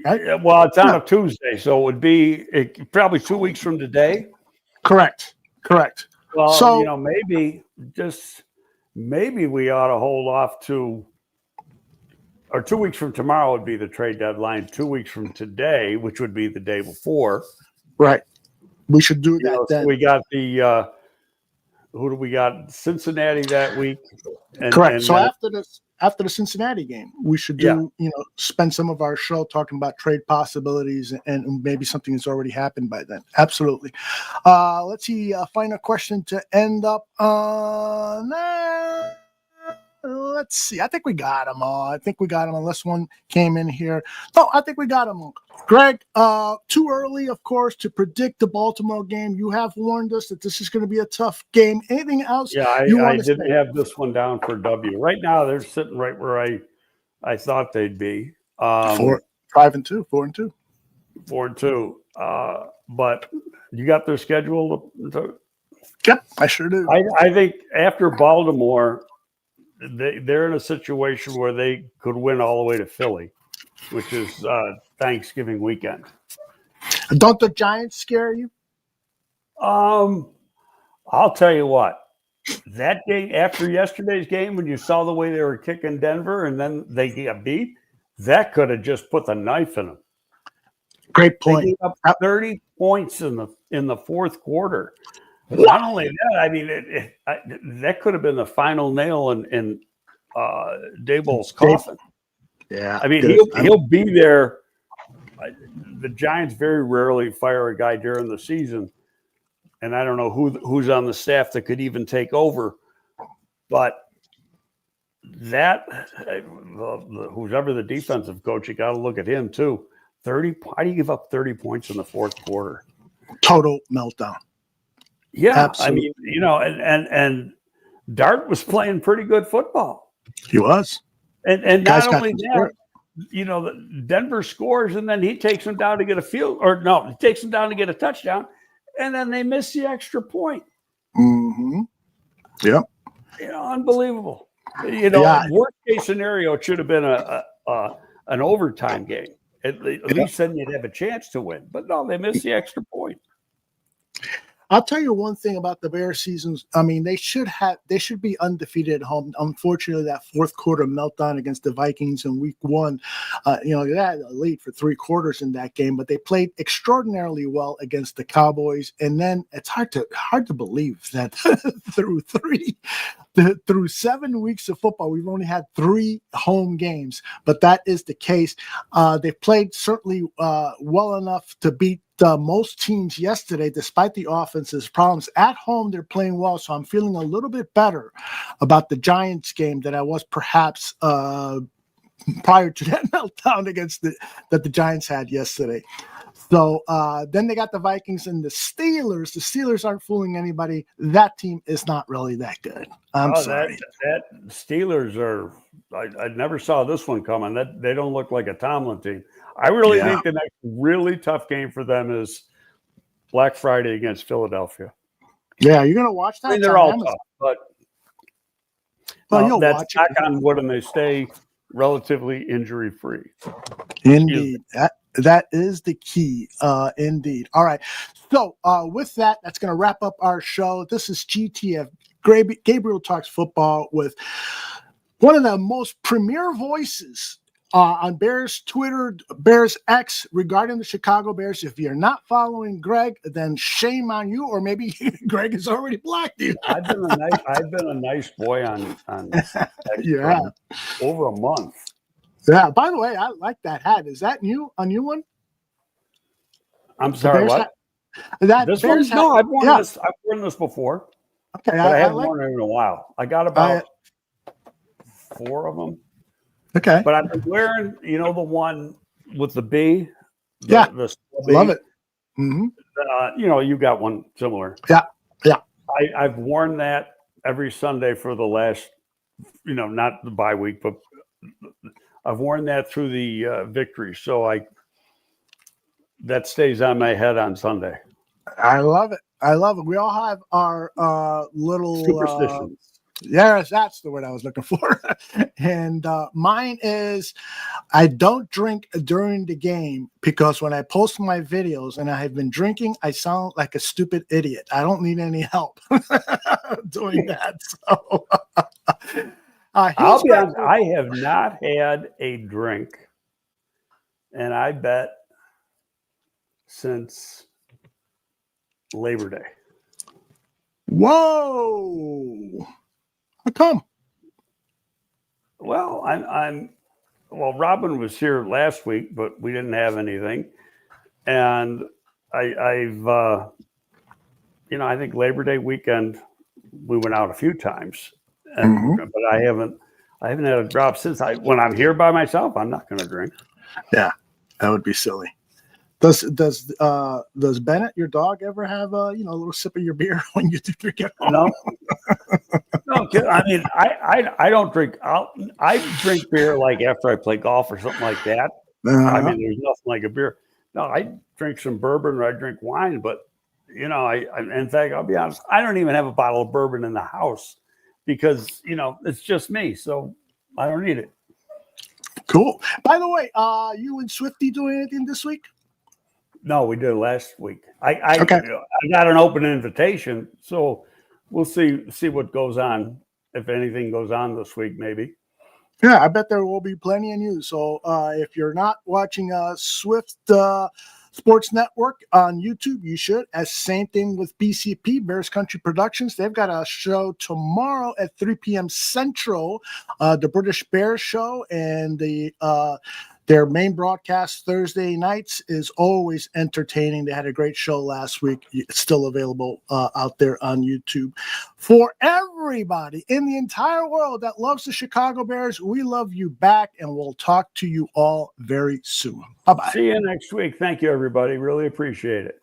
Right? Well, it's on a Tuesday, so it would be probably 2 weeks from today. Correct. Well, so maybe we ought to hold off to, or 2 weeks from tomorrow would be the trade deadline. 2 weeks from today, which would be the day before. Right. We should do that then. So we got the who do we got? Cincinnati that week. Correct. So after the Cincinnati game, we should do, spend some of our show talking about trade possibilities and maybe something that's already happened by then. Absolutely. Let's see. Final question to end up on. Let's see. I think we got them all. Unless one came in here. No, I think we got them all. Greg, too early, of course, to predict the Baltimore game. You have warned us that this is going to be a tough game. Anything else? Yeah, I didn't have this one down for W. Right now, they're sitting right where I thought they'd be. 4-2. But you got their schedule? Yep, I sure do. I think after Baltimore, they're in a situation where they could win all the way to Philly, which is Thanksgiving weekend. Don't the Giants scare you? I'll tell you what. That game, after yesterday's game, when you saw the way they were kicking Denver and then they got beat, that could have just put the knife in them. Great point. They gave up 30 points in the fourth quarter. Not only that, I mean, that could have been the final nail in Daboll's coffin. Yeah, I mean, he'll be there. The Giants very rarely fire a guy during the season, and I don't know who's on the staff that could even take over. But that whoever the defensive coach, you got to look at him too. 30. How do you give up 30 points in the fourth quarter? Total meltdown. Yeah, absolutely. I mean, and Dart was playing pretty good football. He was, and not only that, Denver scores, and then he takes him down to get a he takes him down to get a touchdown, and then they miss the extra point. Mm-hmm. Yep. Unbelievable. Yeah. Worst case scenario, it should have been an overtime game. At least then you'd have a chance to win. But no, they missed the extra point. I'll tell you one thing about the Bears seasons. I mean, they should be undefeated at home. Unfortunately, that fourth quarter meltdown against the Vikings in week 1, they had a lead for 3 quarters in that game, but they played extraordinarily well against the Cowboys. And then it's hard to believe that through 7 weeks of football, we've only had 3 home games, but that is the case. They played certainly well enough to beat most teams yesterday, despite the offense's problems. At home, they're playing well, so I'm feeling a little bit better about the Giants game than I was perhaps prior to that meltdown that the Giants had yesterday. So then they got the Vikings and the Steelers. The Steelers aren't fooling anybody. That team is not really that good. I'm sorry. That Steelers are – I never saw this one coming. They don't look like a Tomlin team. I really think the next really tough game for them is Black Friday against Philadelphia. Yeah, you're going to watch that? I mean, they're all tough, but you'll that's watch knock on wood, and they stay relatively injury-free. Indeed. That is the key, indeed. All right. So with that, that's going to wrap up our show. This is GTF. Gabriel Talks Football with one of the most premier voices on Bears Twitter, Bears X, regarding the Chicago Bears. If you're not following Greg, then shame on you, or maybe Greg has already blocked you. I've been a nice boy on X yeah, for over a month. Yeah. By the way, I like that hat. Is that new? A new one? I'm sorry. What? This one? Hat? No, I've worn this. I've worn this before. Okay, but I haven't worn it in a while. I got about 4 of them. Okay. But I've been wearing, the one with the B. The B. Love it. Mm-hmm. You got one similar. Yeah. Yeah. I've worn that every Sunday for the last, not the bye week, but I've worn that through the victory. So that stays on my head on Sunday. I love it. We all have our little superstitions. Yes, that's the word I was looking for. And mine is I don't drink during the game because when I post my videos and I have been drinking, I sound like a stupid idiot. I don't need any help doing that. So I'll be honest, I have not had a drink, and I bet since Labor Day. Whoa. How come? Well, Robin was here last week, but we didn't have anything. And I think Labor Day weekend, we went out a few times, but I haven't had a drop since. When I'm here by myself, I'm not going to drink. Yeah, that would be silly. Does Bennett, your dog, ever have a little sip of your beer when you drink it? No. No, I mean, I don't drink. I drink beer like after I play golf or something like that. I mean, there's nothing like a beer. No, I drink some bourbon or I drink wine, but in fact, I'll be honest, I don't even have a bottle of bourbon in the house because it's just me, so I don't need it. Cool. By the way, you and Swifty doing anything this week? No, we did last week. I got an open invitation, so we'll see what goes on, if anything goes on this week, maybe. Yeah, I bet there will be plenty of news. So if you're not watching Swift Sports Network on YouTube, you should. As same thing with BCP, Bears Country Productions. They've got a show tomorrow at 3 p.m. Central, the British Bears show, and their main broadcast Thursday nights is always entertaining. They had a great show last week. It's still available out there on YouTube. For everybody in the entire world that loves the Chicago Bears, we love you back, and we'll talk to you all very soon. Bye-bye. See you next week. Thank you, everybody. Really appreciate it.